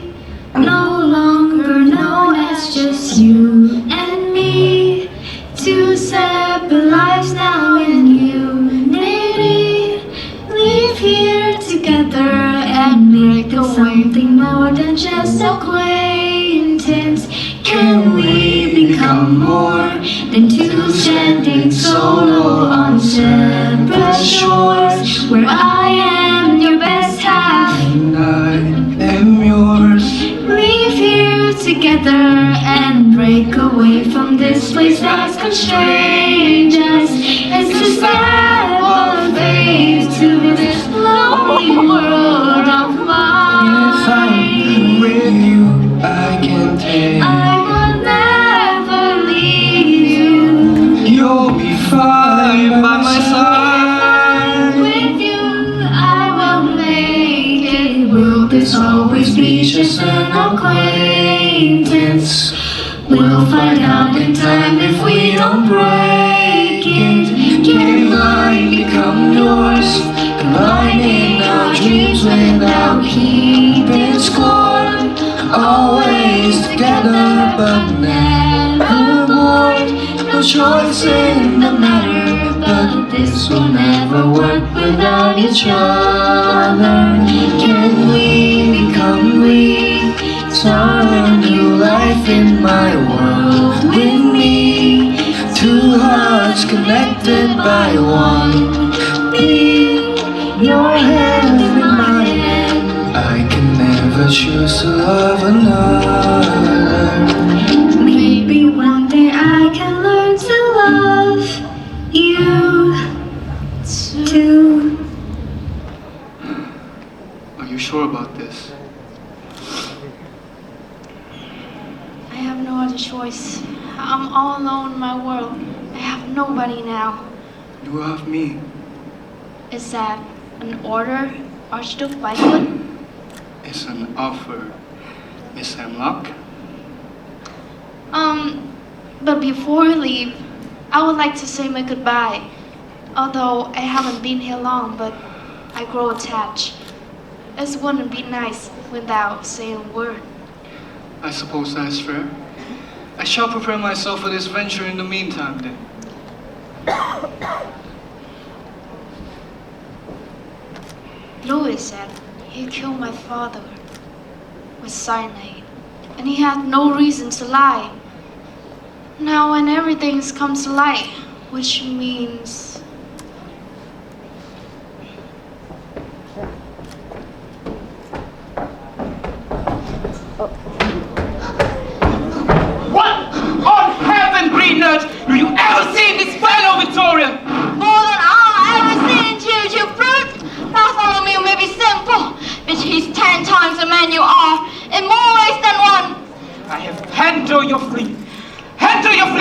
No longer known as just you and me. Two separate lives now in unity. Live here together and make something more more than just acquaintance? Can we become more than two standing solo on separate shores, where I am your best half and I am yours? Leave here together and break away from this place that's constrained us. It's to step on faith to this lonely world of mine. If I'm with you, I can take. I will never leave you. You'll be fine by my side. With you, I will make it. Will this always be just an acquaintance? We'll find out in time if we don't break it. Can mine become yours? Combining our dreams without keeping score. Always together but never bored. No choice in the matter, but this will never work without each other. Can we become we? Start a new life in my world with me. Two hearts connected by one beat. Your hand in my hand. I can never choose to love another. Maybe one day I can learn to love you too. Are you sure about this? I have no other choice. I'm all alone in my world. I have nobody now. You have me. Is that an order, Archduke Whitefoot? It's an offer, Miss Hemlock. But before we leave, I would like to say my goodbye. Although I haven't been here long, but I grow attached. It wouldn't be nice without saying a word. I suppose that's fair. I shall prepare myself for this venture in the meantime, then. Louis said he killed my father with cyanide, and he had no reason to lie. Now when everything comes to light, which means... What on heaven, green nut, do you ever see this fellow, Victorian? More than I ever seen you, you brute! Bartholomew may be simple, but he's 10 times the man you are, in more ways than one. I have handled your fleet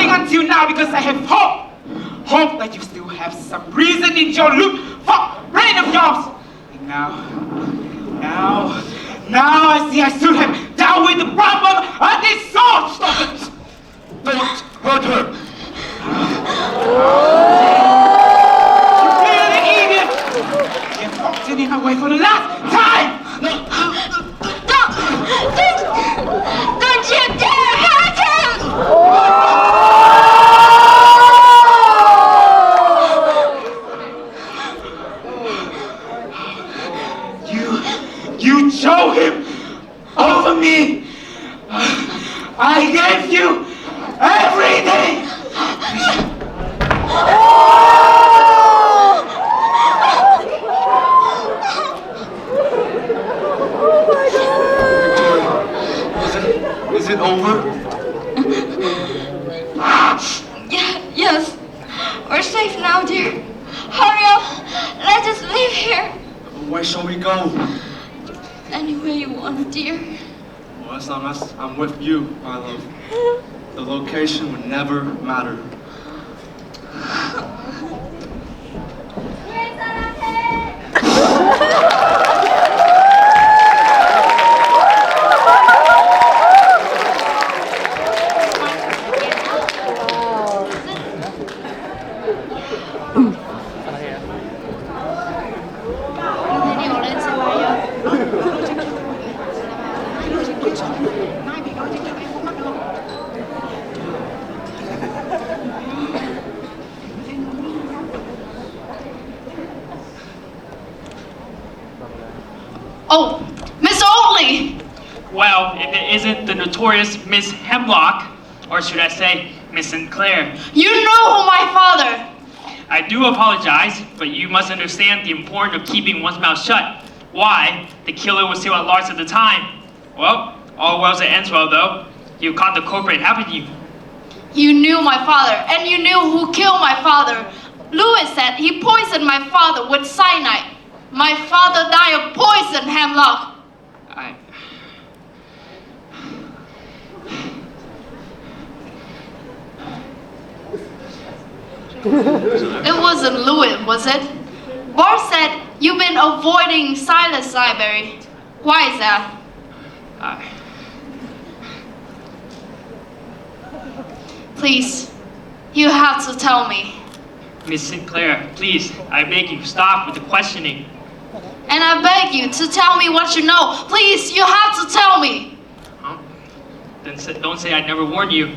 until now because I have hope. Hope that you still have some reason in your loop for brain of yours. And now I see I should have dealt with the problem of this sort. Stop it! Don't hurt her! You clearly idiot! You've walked in her way for the last time! Don't you dare hurt him! You chose him over me. I gave you everything. Is it over? Yes. We're safe now, dear. Hurry up. Let us leave here. Where shall we go? Anywhere you want, dear. Well, as long as I'm with you, my love, the location would never matter. Oh, Miss Oatley! Well, if it isn't the notorious Miss Hemlock, or should I say, Miss Sinclair. You know my father! I do apologize, but you must understand the importance of keeping one's mouth shut. Why? The killer was still at large at the time. Well, all well that ends well though. You caught the culprit, haven't you? You knew my father, and you knew who killed my father. Louis said he poisoned my father with cyanide. My father died of poison, Hemlock. It wasn't Louis, was it? Bart said you've been avoiding Silas Library. Why is that? Please, you have to tell me. Miss Sinclair, please, I beg you, stop with the questioning. And I beg you to tell me what you know. Please, you have to tell me. Huh? Then don't say I never warned you.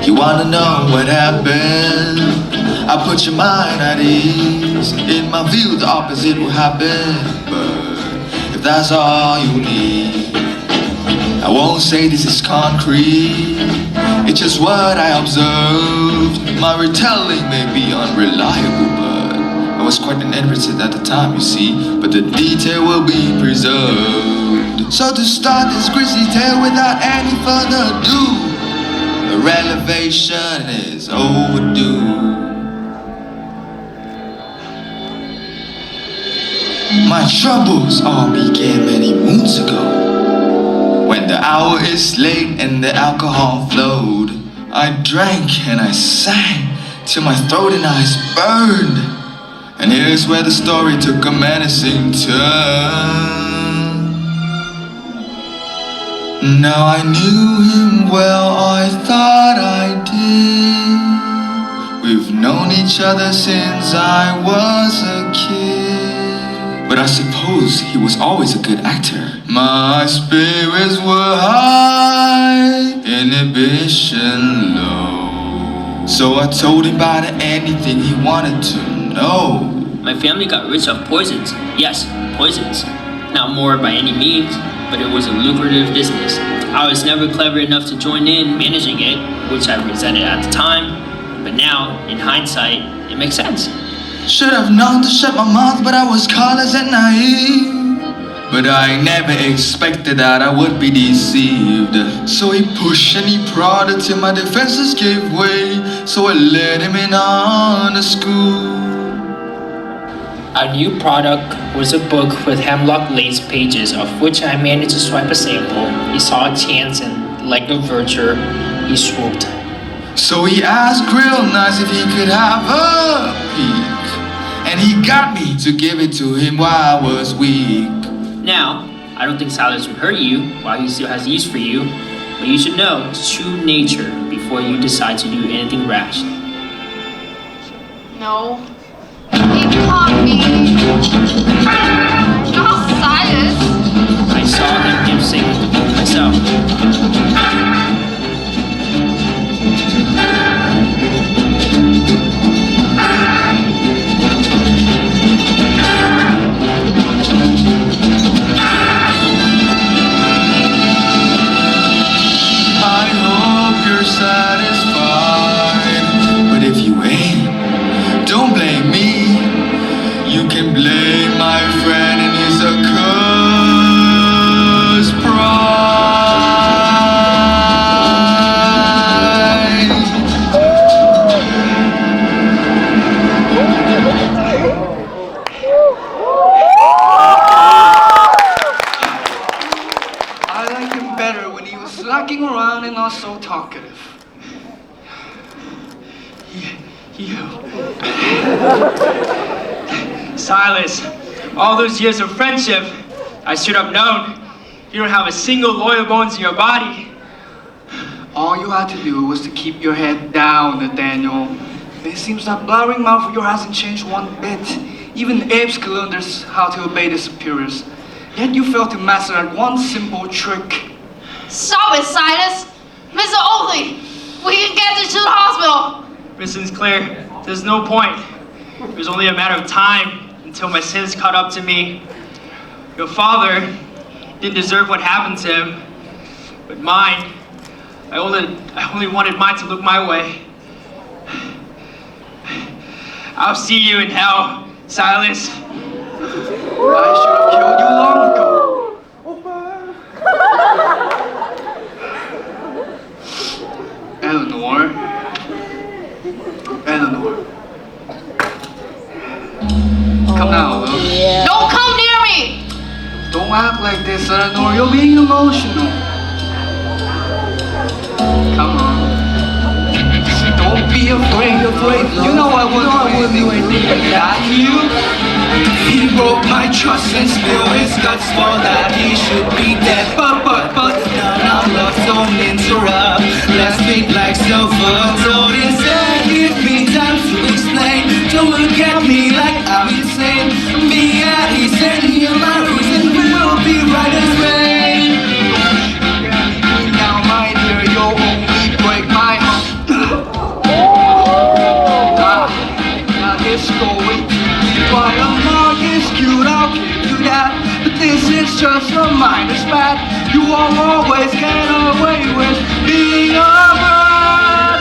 You wanna know what happened? I put your mind at ease. In my view, the opposite will happen. But if that's all you need, I won't say this is concrete. It's just what I observed. My retelling may be unreliable, but I was quite an innocent at the time, you see. But the detail will be preserved. So to start this grisly tale without any further ado, the revelation is overdue. My troubles all began many moons ago. When the hour is late and the alcohol flowed, I drank and I sang till my throat and eyes burned. And here's where the story took a menacing turn. Now I knew him well, I thought I did. We've known each other since I was a kid. But I suppose he was always a good actor. My spirits were high, inhibition low. So I told him about anything he wanted to know. My family got rich off poisons. Yes, poisons. Not more by any means, but it was a lucrative business. I was never clever enough to join in managing it, which I resented at the time. But now, in hindsight, it makes sense. Should have known to shut my mouth, but I was callous and naive. But I never expected that I would be deceived. So he pushed and he prodded till my defenses gave way. So I let him in on the school. Our new product was a book with hemlock-laced pages, of which I managed to swipe a sample. He saw a chance and, like a vulture, he swooped. So he asked real nice if he could have a peek. And he got me to give it to him while I was weak. Now, I don't think Silas would hurt you while he still has use for you, but you should know his true nature before you decide to do anything rash. No. He caught me. Not Silas. I saw him give Satan the book myself. Satisfied, but if you ain't, don't blame me. You can blame my friend and his accursed pride. I liked him better when he was slacking around and not so talkative. Silas, all those years of friendship, I should have known. You don't have a single loyal bones in your body. All you had to do was to keep your head down, Nathaniel. It seems that blabbering mouth of yours hasn't changed one bit. Even apes can learn how to obey their superiors. Yet you failed to master that one simple trick. Stop it, Silas! Mr. Oakley, we can get you to the hospital. Miss Sinclair, there's no point. It was only a matter of time until my sins caught up to me. Your father didn't deserve what happened to him, but mine, I only wanted mine to look my way. I'll see you in hell, Silas. I should have killed you long ago. Eleanor. Come now, love. Don't come near me! Don't act like this, Eleanor. You're being emotional. Come on. Don't be afraid. You know I wouldn't do anything like that to you. He broke my trust and spilled his guts for that he should be dead. But none of love don't interrupt. Let's speak like silver told instead. Give me time to explain. Don't look at me like I'm insane. Me at ease and hear my reason will be right as rain. Now my dear, you'll only break my heart. Now it's going to be quite a mark. It's cute, I'll give you that. But this is just a minor spat. You won't always get away with being a bird.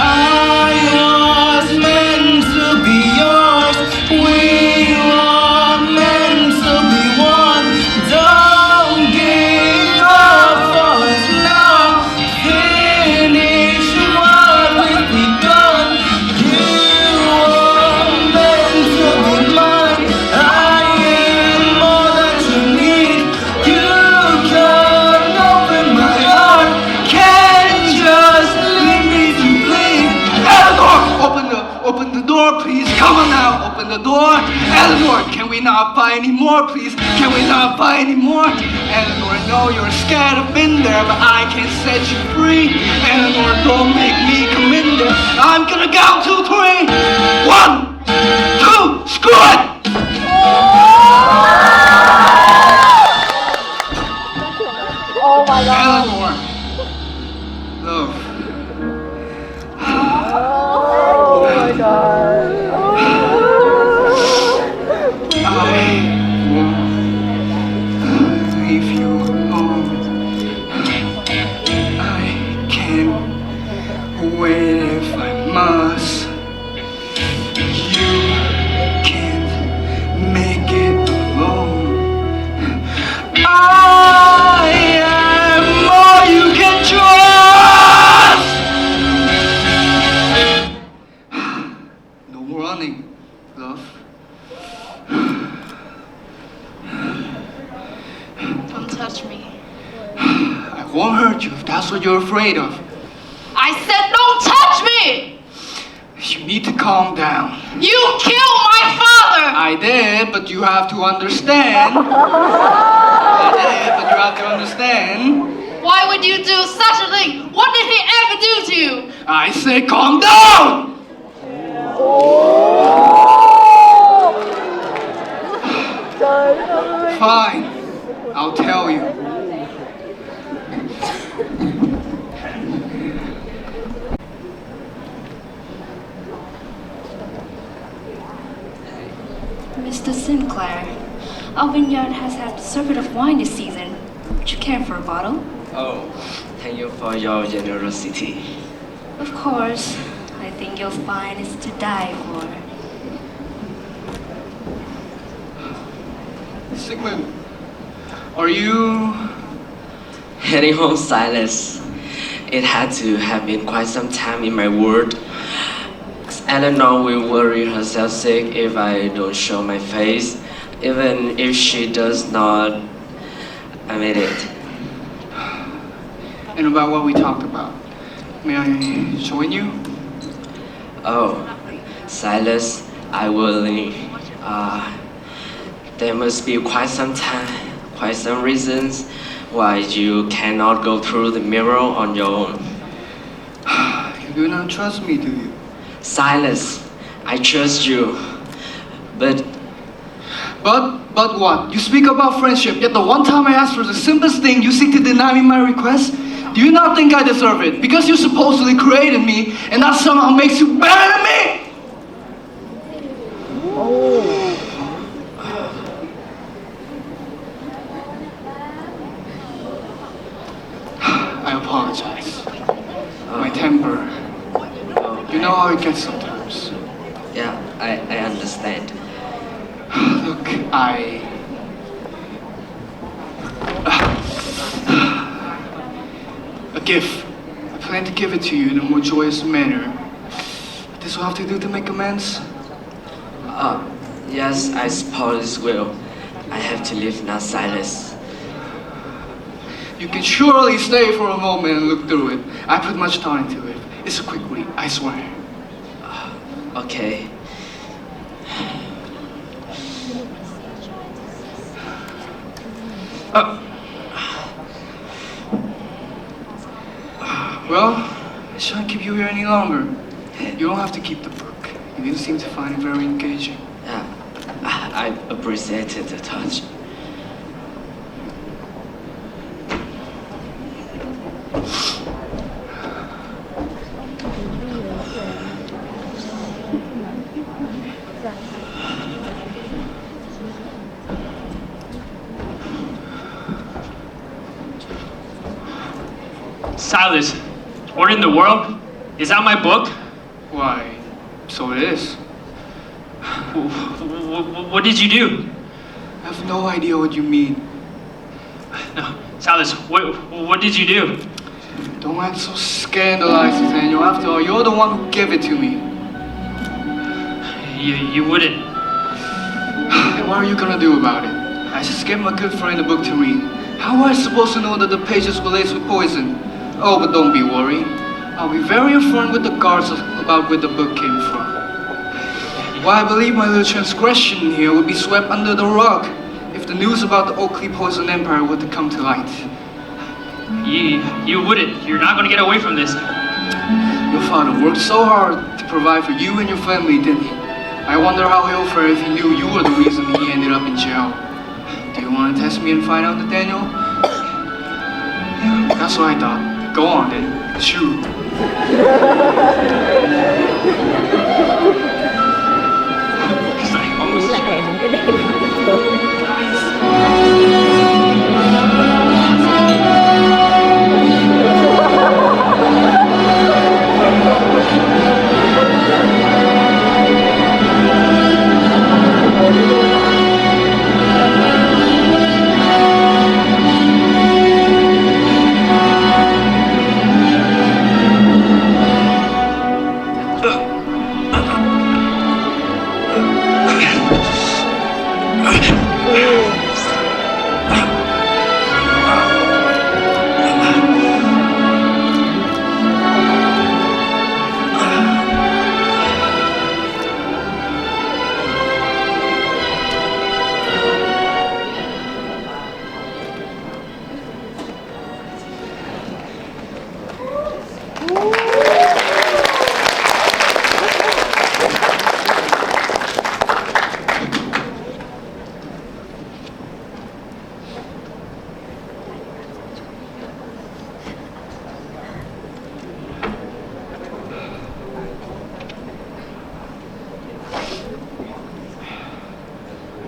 I was meant to be yours. We were meant to be one. Don't give up on us now. Finish what we've begun. You were meant to be mine. I am more that you need. You can open my heart. Can't just leave me to bleed. Eleanor, open the door, please. Come on now, open the door. Eleanor, can we not buy any more, please? Can we not buy any more? Eleanor, no, you're scared of in there, but I can set you free. Eleanor, don't make me come in there. I'm gonna count 2, 3. 1, 2, screw it! Oh my god. Eleanor, love. Oh my god. I won't leave you alone. I can't wait if I must. You can't make it alone. I am all you can trust. No running, love. Don't touch me. I won't hurt you if that's what you're afraid of. I said don't touch me! You need to calm down. You killed my father! I did, but you have to understand. I did, but you have to understand. Why would you do such a thing? What did he ever do to you? I say calm down! Fine, I'll tell you. Mr. Sinclair, our vineyard has had a circuit of wine this season. Would you care for a bottle? Oh, thank you for your generosity. Of course. I think you'll find it's to die for. Sigmund, are you heading home, Silas? It had to have been quite some time in my world. Eleanor will worry herself sick if I don't show my face, even if she does not admit it. And about what we talked about, may I join you? Oh, Silas, I will. There must be quite some time, quite some reasons why you cannot go through the mirror on your own. You do not trust me, do you? Silas, I trust you, but what? You speak about friendship, yet the one time I asked for the simplest thing, you seek to deny me my request? Do you not think I deserve it? Because you supposedly created me, and that somehow makes you better than me? A gift. I plan to give it to you in a more joyous manner. This will have to do to make amends? Yes, I suppose will. I have to leave now, Silas. You can surely stay for a moment and look through it. I put much thought into it. It's a quick read, I swear. Okay. Well, I shan't keep you here any longer. You don't have to keep the book. You didn't seem to find it very engaging. Yeah, I appreciated the touch. Silas, what in the world? Is that my book? Why, so it is. What did you do? I have no idea what you mean. No, Silas, what did you do? Don't act so scandalized, Nathaniel. After all, you're the one who gave it to me. You wouldn't. And what are you gonna do about it? I just gave my good friend a book to read. How am I supposed to know that the pages were laced with poison? Oh, but don't be worried. I'll be very upfront with the guards about where the book came from. Well, I believe my little transgression here would be swept under the rug if the news about the Oakley Poison Empire were to come to light. You wouldn't. You're not going to get away from this. Your father worked so hard to provide for you and your family, didn't he? I wonder how he'll fare if he knew you were the reason he ended up in jail. Do you want to test me and find out, Nathaniel? That's what I thought. Go on then. Shoot.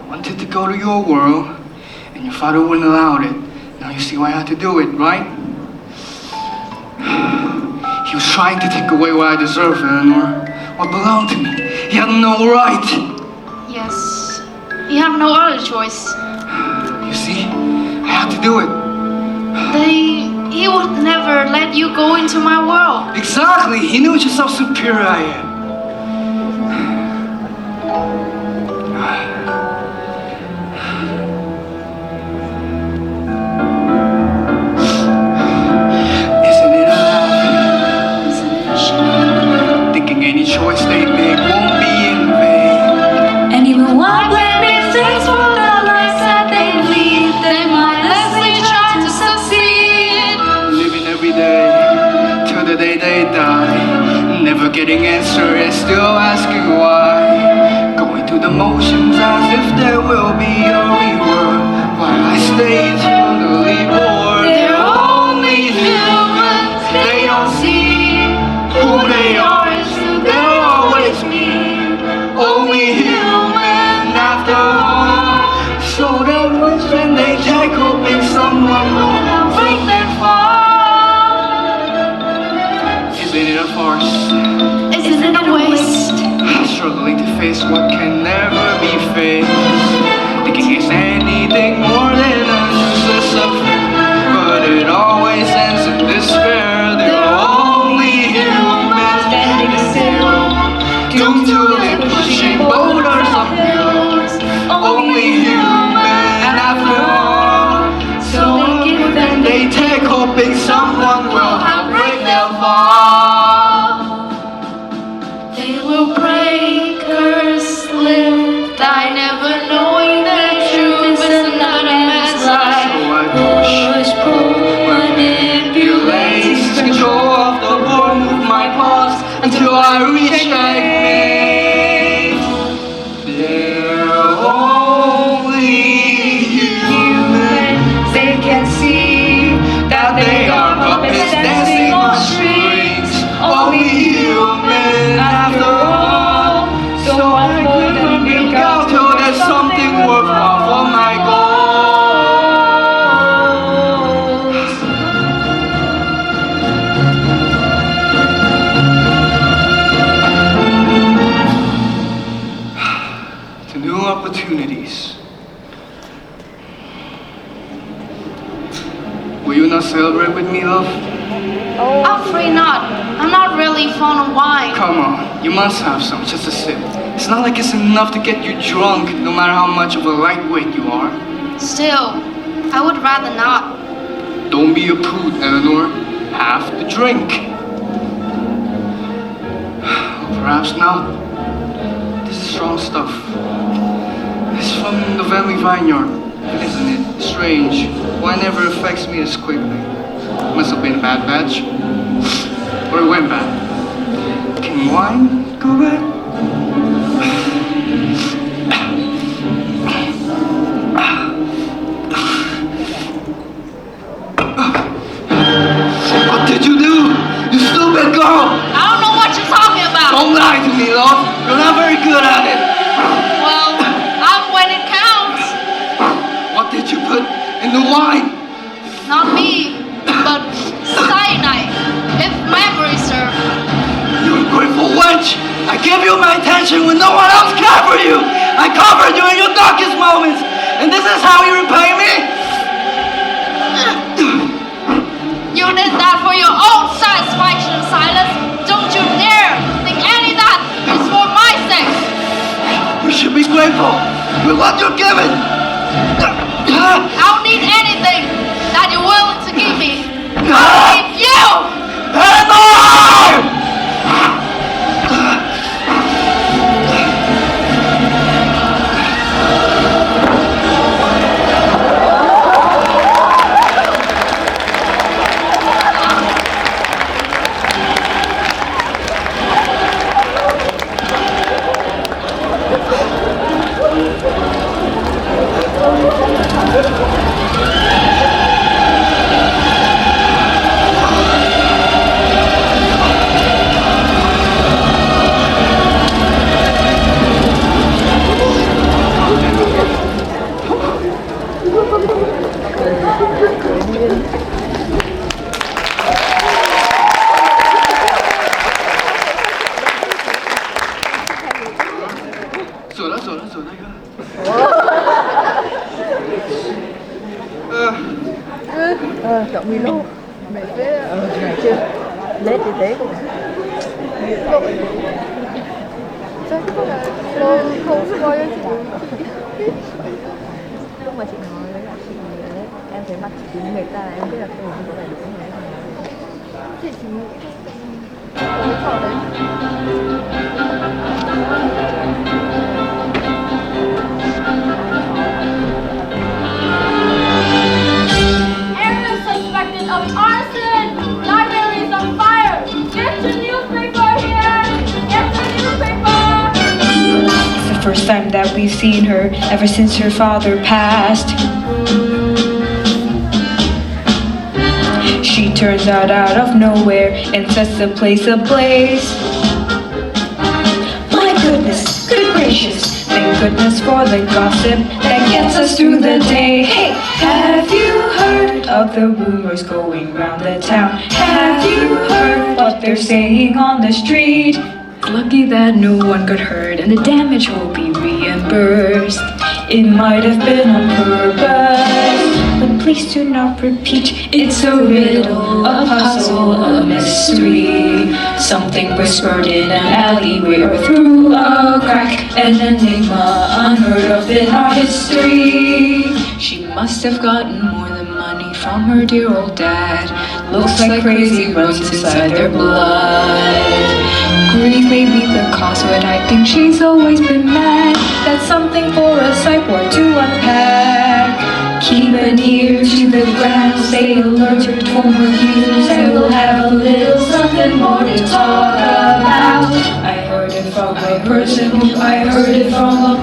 Wanted to go to your world, and your father wouldn't allow it. Now you see why I had to do it, right? He was trying to take away what I deserve, Eleanor. What belonged to me. He had no right. Yes, you have no other choice. You see, I had to do it. He would never let you go into my world. Exactly. He knew just how superior I am. Any choice they make won't be in vain. And even one plan mistakes for the lives that they lead, they mindlessly try to succeed. Living every day till the day they die, never getting answer and still asking why. Going through the motions as if there will be a reward, while I stay eternally bored. They're only humans, They don't see who they are. They're always me, only human after all. So that when they take hope in someone will break their fall. Isn't it a farce? Isn't it a waste? Struggling to face what can never be faced. Thinking opportunities. Will you not celebrate with me, love? I'm afraid not. I'm not really fond of wine. Come on, you must have some, just a sip. It's not like it's enough to get you drunk, no matter how much of a lightweight you are. Still, I would rather not. Don't be a prude, Eleanor. Have the drink. Perhaps not. This is strong stuff. It's from the family vineyard, isn't it? Strange. Wine never affects me as quickly. Must have been a bad batch. Or it went bad. Can wine go bad? What did you do? You stupid girl! I don't know what you're talking about. Don't lie to me, love. You're not very good at it. Well, I'm when it counts. What did you put in the wine? Not me, but cyanide, if memory serves. You ungrateful wench! I gave you my attention when no one else cared for you! I covered you in your darkest moments! And this is how you repay me? You did that for your own satisfaction, Silas. Don't you dare think any of that is for my sake. You should be grateful with what you're given. I don't need anything that you're willing to give me. I need you! Eleanor! Chọn Milo mày phế này chưa lết y tế của mày chắc không coi cho chị lúc mà chị nói với cả chị lết em thấy mặt chị tím người ta em biết là cái gì có vẻ đúng rồi chị chỉ nghĩ cái trò đấy. Of arson! Library is on fire! Get your newspaper here! Get your newspaper! It's the first time that we've seen her ever since her father passed. She turns out of nowhere and sets the place ablaze. My goodness, good gracious, thank goodness for the gossip that gets us through the day. Hey, have you heard of the rumors going round the town? Have you heard what they're saying on the street? Lucky that no one got hurt and the damage will be reimbursed. It might have been on purpose, but please do not repeat. It's a riddle, a puzzle, a mystery. Something whispered in an alleyway or through a crack. An enigma unheard of in our history. She must have gotten more than money from her dear old dad. Looks like crazy runs inside their blood. Grief may be the cause, but I think she's always been mad. That's something for a psych ward to unpack. Keep an ear to the ground, stay alert for her views, and we'll have a little something more to talk about. I heard it from a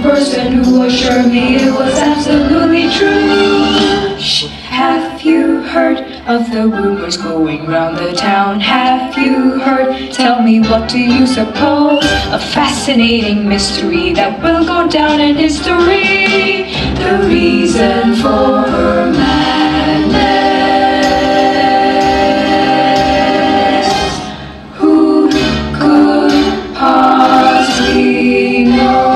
person who assured me it was absolutely true. Shh, have you heard of the rumors going round the town? Have you heard? Tell me, what do you suppose? A fascinating mystery that will go down in history. The reason for her madness. Who could possibly know?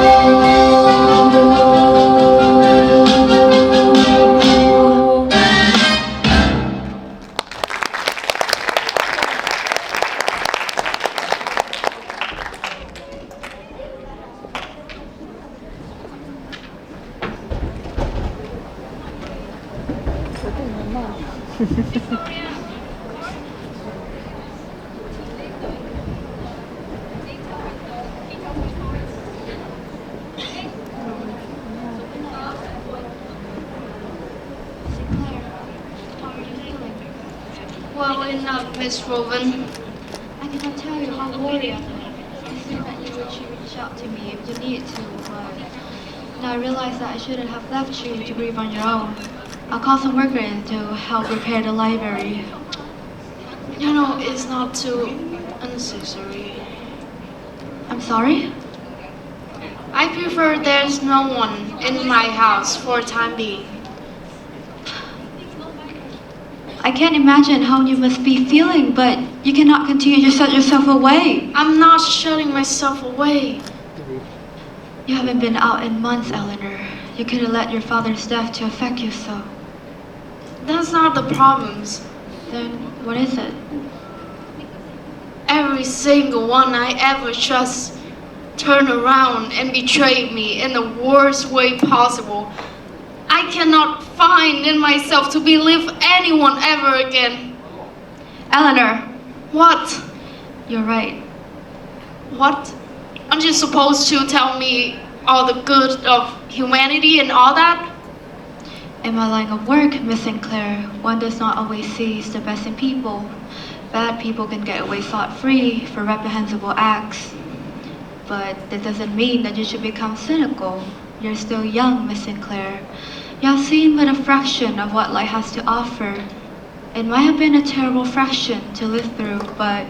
Well enough, Miss Rowan. I cannot tell you how worried I am. I said that you would reach out to me if you needed to, but now I realize that I shouldn't have left you to grieve on your own. I'll call some workers to help repair the library. You know, it's not too unnecessary. I'm sorry? I prefer there's no one in my house for the time being. I can't imagine how you must be feeling, but you cannot continue to shut yourself away. I'm not shutting myself away. You haven't been out in months, Eleanor. You couldn't let your father's death to affect you so. That's not the problems. Then what is it? Every single one I ever trust turned around and betrayed me in the worst way possible. I cannot find in myself to believe anyone ever again. Eleanor. What? You're right. What? Aren't you supposed to tell me all the good of humanity and all that? In my line of work, Miss Sinclair, one does not always see the best in people. Bad people can get away scot-free for reprehensible acts. But that doesn't mean that you should become cynical. You're still young, Miss Sinclair. You have seen but a fraction of what life has to offer. It might have been a terrible fraction to live through, but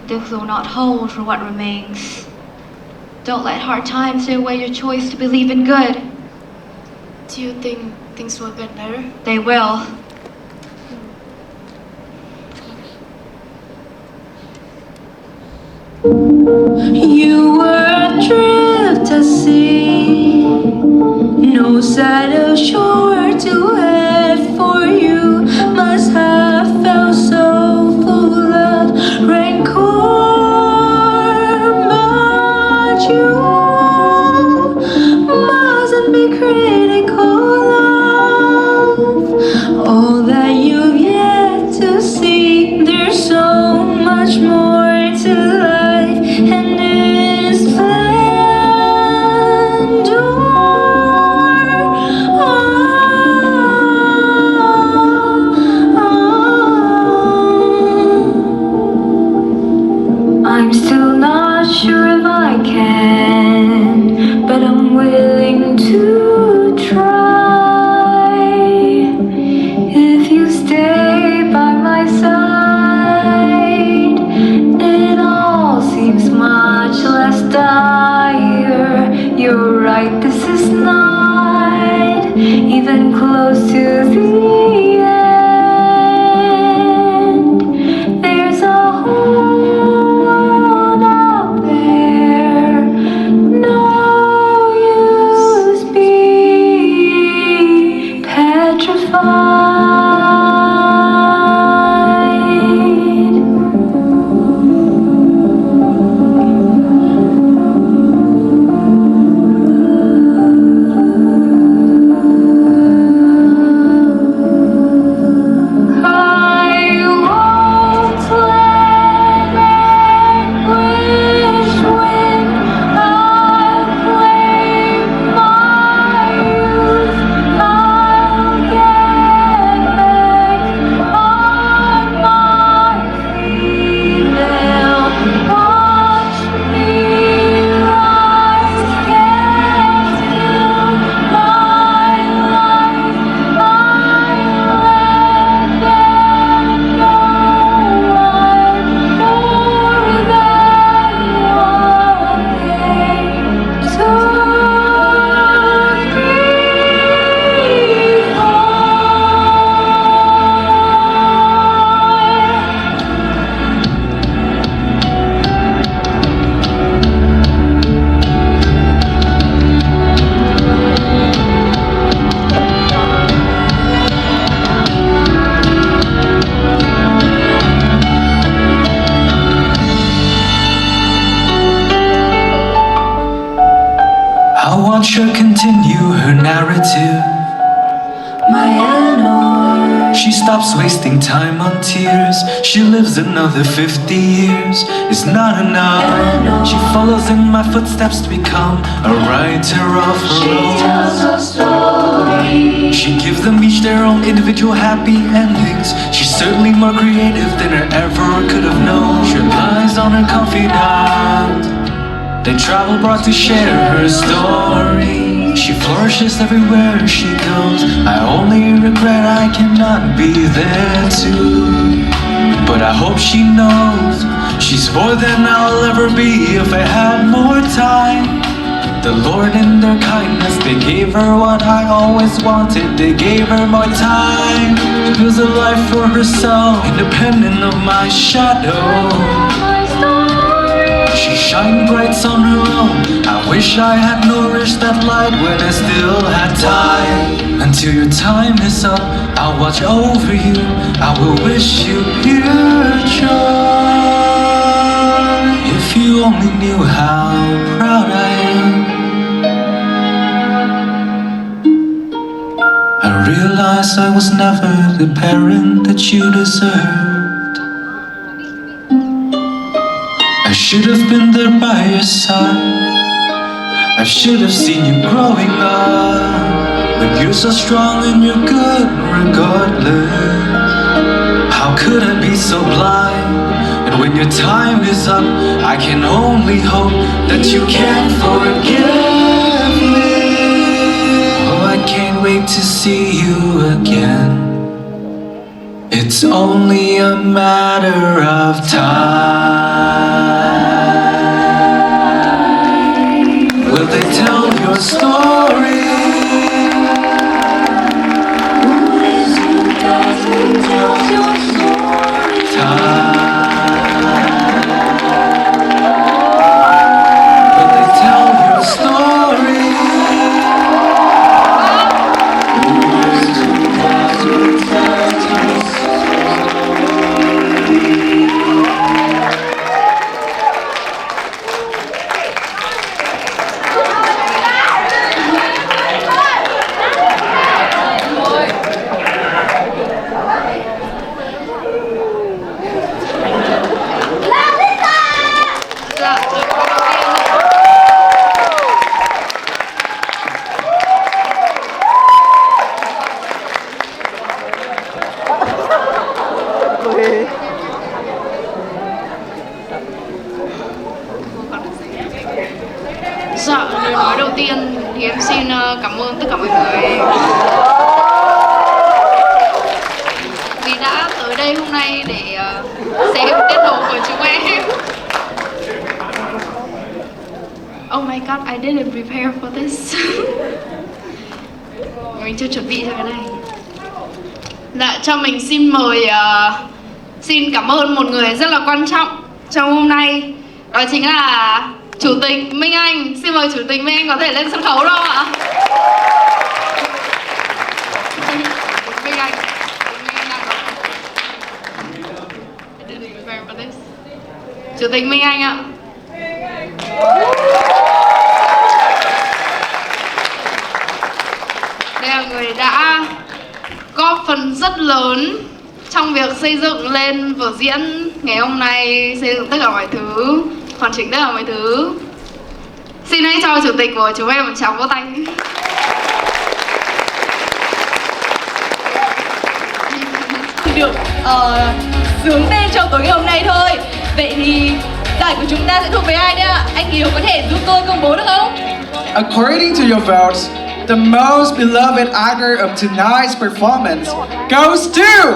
this will not hold for what remains. Don't let hard times take away your choice to believe in good. Do you think things will get better? They will. You were adrift at sea, no sight of shore to head for. You must have felt so full of rancor, but you mustn't be critical of all that you've yet to see. There's so much more to life and its splendor. I'm still not sure if I can, but I'm willing to try. If you stay by my side, it all seems much less dire. You're right, this is not even close to the end. There's a whole world out there, no use being petrified. I'll watch her continue her narrative. My Eleanor, She stops wasting time on tears. She lives another 50 years. It's not enough. She follows in my footsteps to become a writer of her own. She tells her story. She gives them each their own individual happy endings. She's certainly more creative than I ever could have known. She relies on her confidant. They travel abroad to share her story. She flourishes everywhere she goes. I only regret I cannot be there too. But I hope she knows she's more than I'll ever be if I had more time. The Lord in their kindness, they gave her what I always wanted. They gave her more time. She builds a life for herself, independent of my shadow. She shines bright on her own. I wish I had nourished that light when I still had time. Until your time is up, I'll watch over you. I will wish you pure joy. If you only knew how proud I am. I realized I was never the parent that you deserved. I should have been there by your side. I should have seen you growing up. But you're so strong and you're good regardless. How could I be so blind? And when your time is up, I can only hope that you can forgive me. Oh, I can't wait to see you again. It's only a matter of time. Will they tell your story? Who is you guys who tells your story? Time. Will they tell your story? Who is you guys who tells your story? Dạ, lời nói đầu tiên thì em xin cảm ơn tất cả mọi người vì đã tới đây hôm nay để xem tiết mục của chúng em. Oh my god, I didn't prepare for this. Mình chưa chuẩn bị cho cái này. Dạ, cho mình xin mời, xin cảm ơn một người rất là quan trọng trong hôm nay. Đó chính là Chủ tịch Minh Anh. Xin mời Chủ tịch Minh Anh có thể lên sân khấu đâu ạ? Minh Anh. Chủ tịch Minh Anh ạ. Đây là người đã góp phần rất lớn trong việc xây dựng lên vở diễn ngày hôm nay, xây dựng tất cả mọi thứ, hoàn chỉnh tất cả mọi thứ. Xin hãy cho Chủ tịch của chúng em một tràng vỗ tay. Được sướng tên trong tối ngày hôm nay thôi. Vậy thì giải của chúng ta sẽ thuộc về ai đấy ạ? Anh Kiều có thể giúp tôi công bố được không? According to your votes, the most beloved actor of tonight's performance goes to...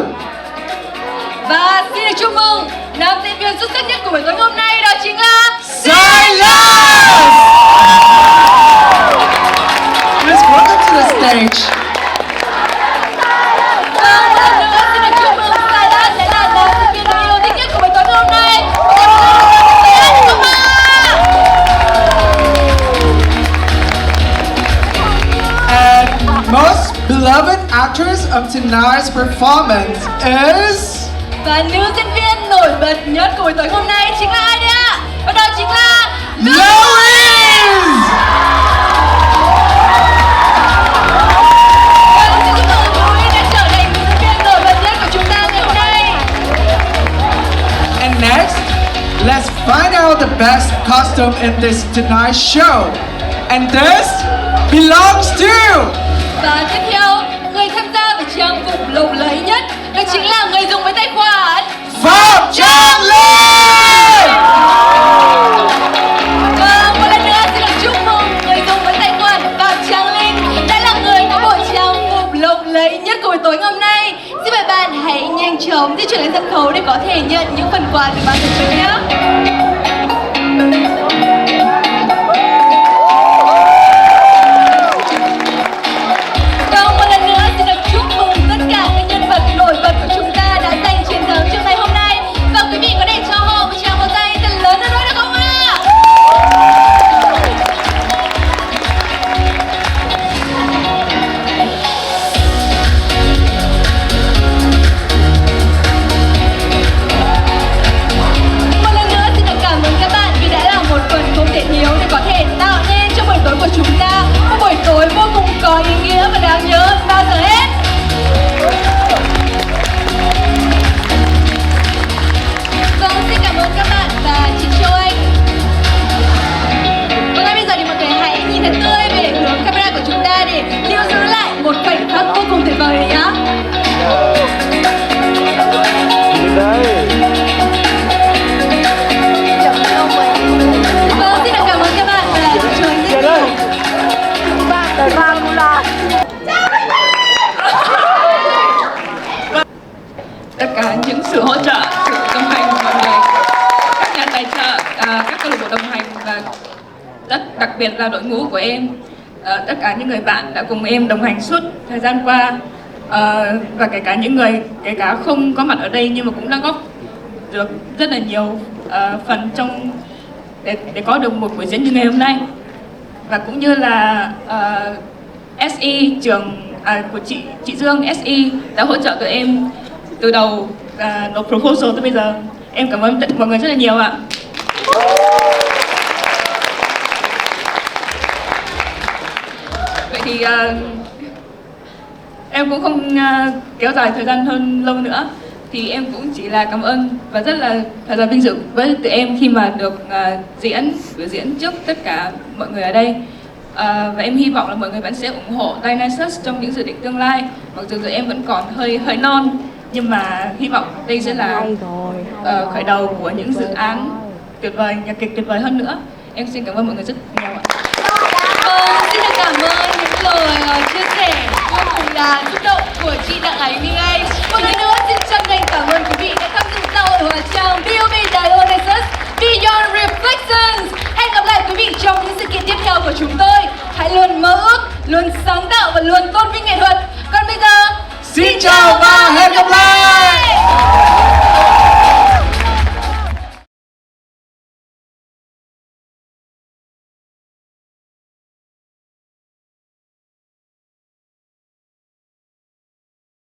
Và xin được chúc mừng nam diễn viên xuất sắc nhất của buổi tối hôm nay, đó chính là Silas! Please welcome to the stage. Và một lần nữa xin được chúc mừng Silas sẽ là nam diễn viên được yêu thích nhất của buổi tối hôm nay. And most beloved actress of tonight's performance is... Và nữ diễn viên nổi bật nhất của buổi tối hôm nay chính là ai đấy ạ? Và đó chính là Louise! Vâng, xin chúc mừng Louise đã trở thành nữ diễn viên nổi bật custom in this tonight's show. And this belongs to... Và tiếp theo, người tham gia với trang phục lộng lẫy nhất đó chính là người dùng với tài khoản Phạm Trang Linh. Và một lần nữa xin được chúc mừng người dùng với tài khoản Phạm Trang Linh đã là người có bộ trang phục lộng lẫy nhất của buổi tối ngày hôm nay. Xin mời bạn hãy nhanh chóng di chuyển lên sân khấu để có thể nhận những phần quà từ ban tổ chức nhé. Có ý nghĩa và đáng nhớ hơn bao giờ hết. Vâng, xin cảm ơn các bạn và chị Châu Anh. Và ngay bây giờ thì mọi người hãy nhìn thật tươi về hướng camera của chúng ta để lưu giữ lại một khoảnh khắc vô cùng tuyệt vời nhé. Vâng, xin cảm ơn các bạn và chị Châu Anh rất nhiều. Tất cả những sự hỗ trợ, sự đồng hành của mọi người, các nhà tài trợ, các câu lạc bộ đồng hành và đặc biệt là đội ngũ của em, tất cả những người bạn đã cùng em đồng hành suốt thời gian qua, và kể cả những người kể cả không có mặt ở đây nhưng mà cũng đã góp được rất là nhiều phần trong để có được một buổi diễn như ngày hôm nay. Và cũng như là SE trường của chị Dương SE đã hỗ trợ tụi em từ đầu nộp proposal tới bây giờ. Em cảm ơn mọi người rất là nhiều ạ. Vậy thì em cũng không kéo dài thời gian hơn lâu nữa, thì em cũng chỉ là cảm ơn và rất là thật là vinh dự với tụi em khi mà được biểu diễn trước tất cả mọi người ở đây. Và em hy vọng là mọi người vẫn sẽ ủng hộ DIONYSUS trong những dự định tương lai. Mặc dù tụi em vẫn còn hơi non, nhưng mà hy vọng đây sẽ là khởi đầu của những dự án tuyệt vời, nhạc kịch tuyệt vời hơn nữa. Em xin cảm ơn mọi người rất nhiều ạ. Xin được cảm ơn những lời chia sẻ vô cùng là xúc động của chị Đặng Ái Minh Anh. Một lần nữa xin chân thành cảm ơn quý vị đã tham dự sau buổi hòa chào BUV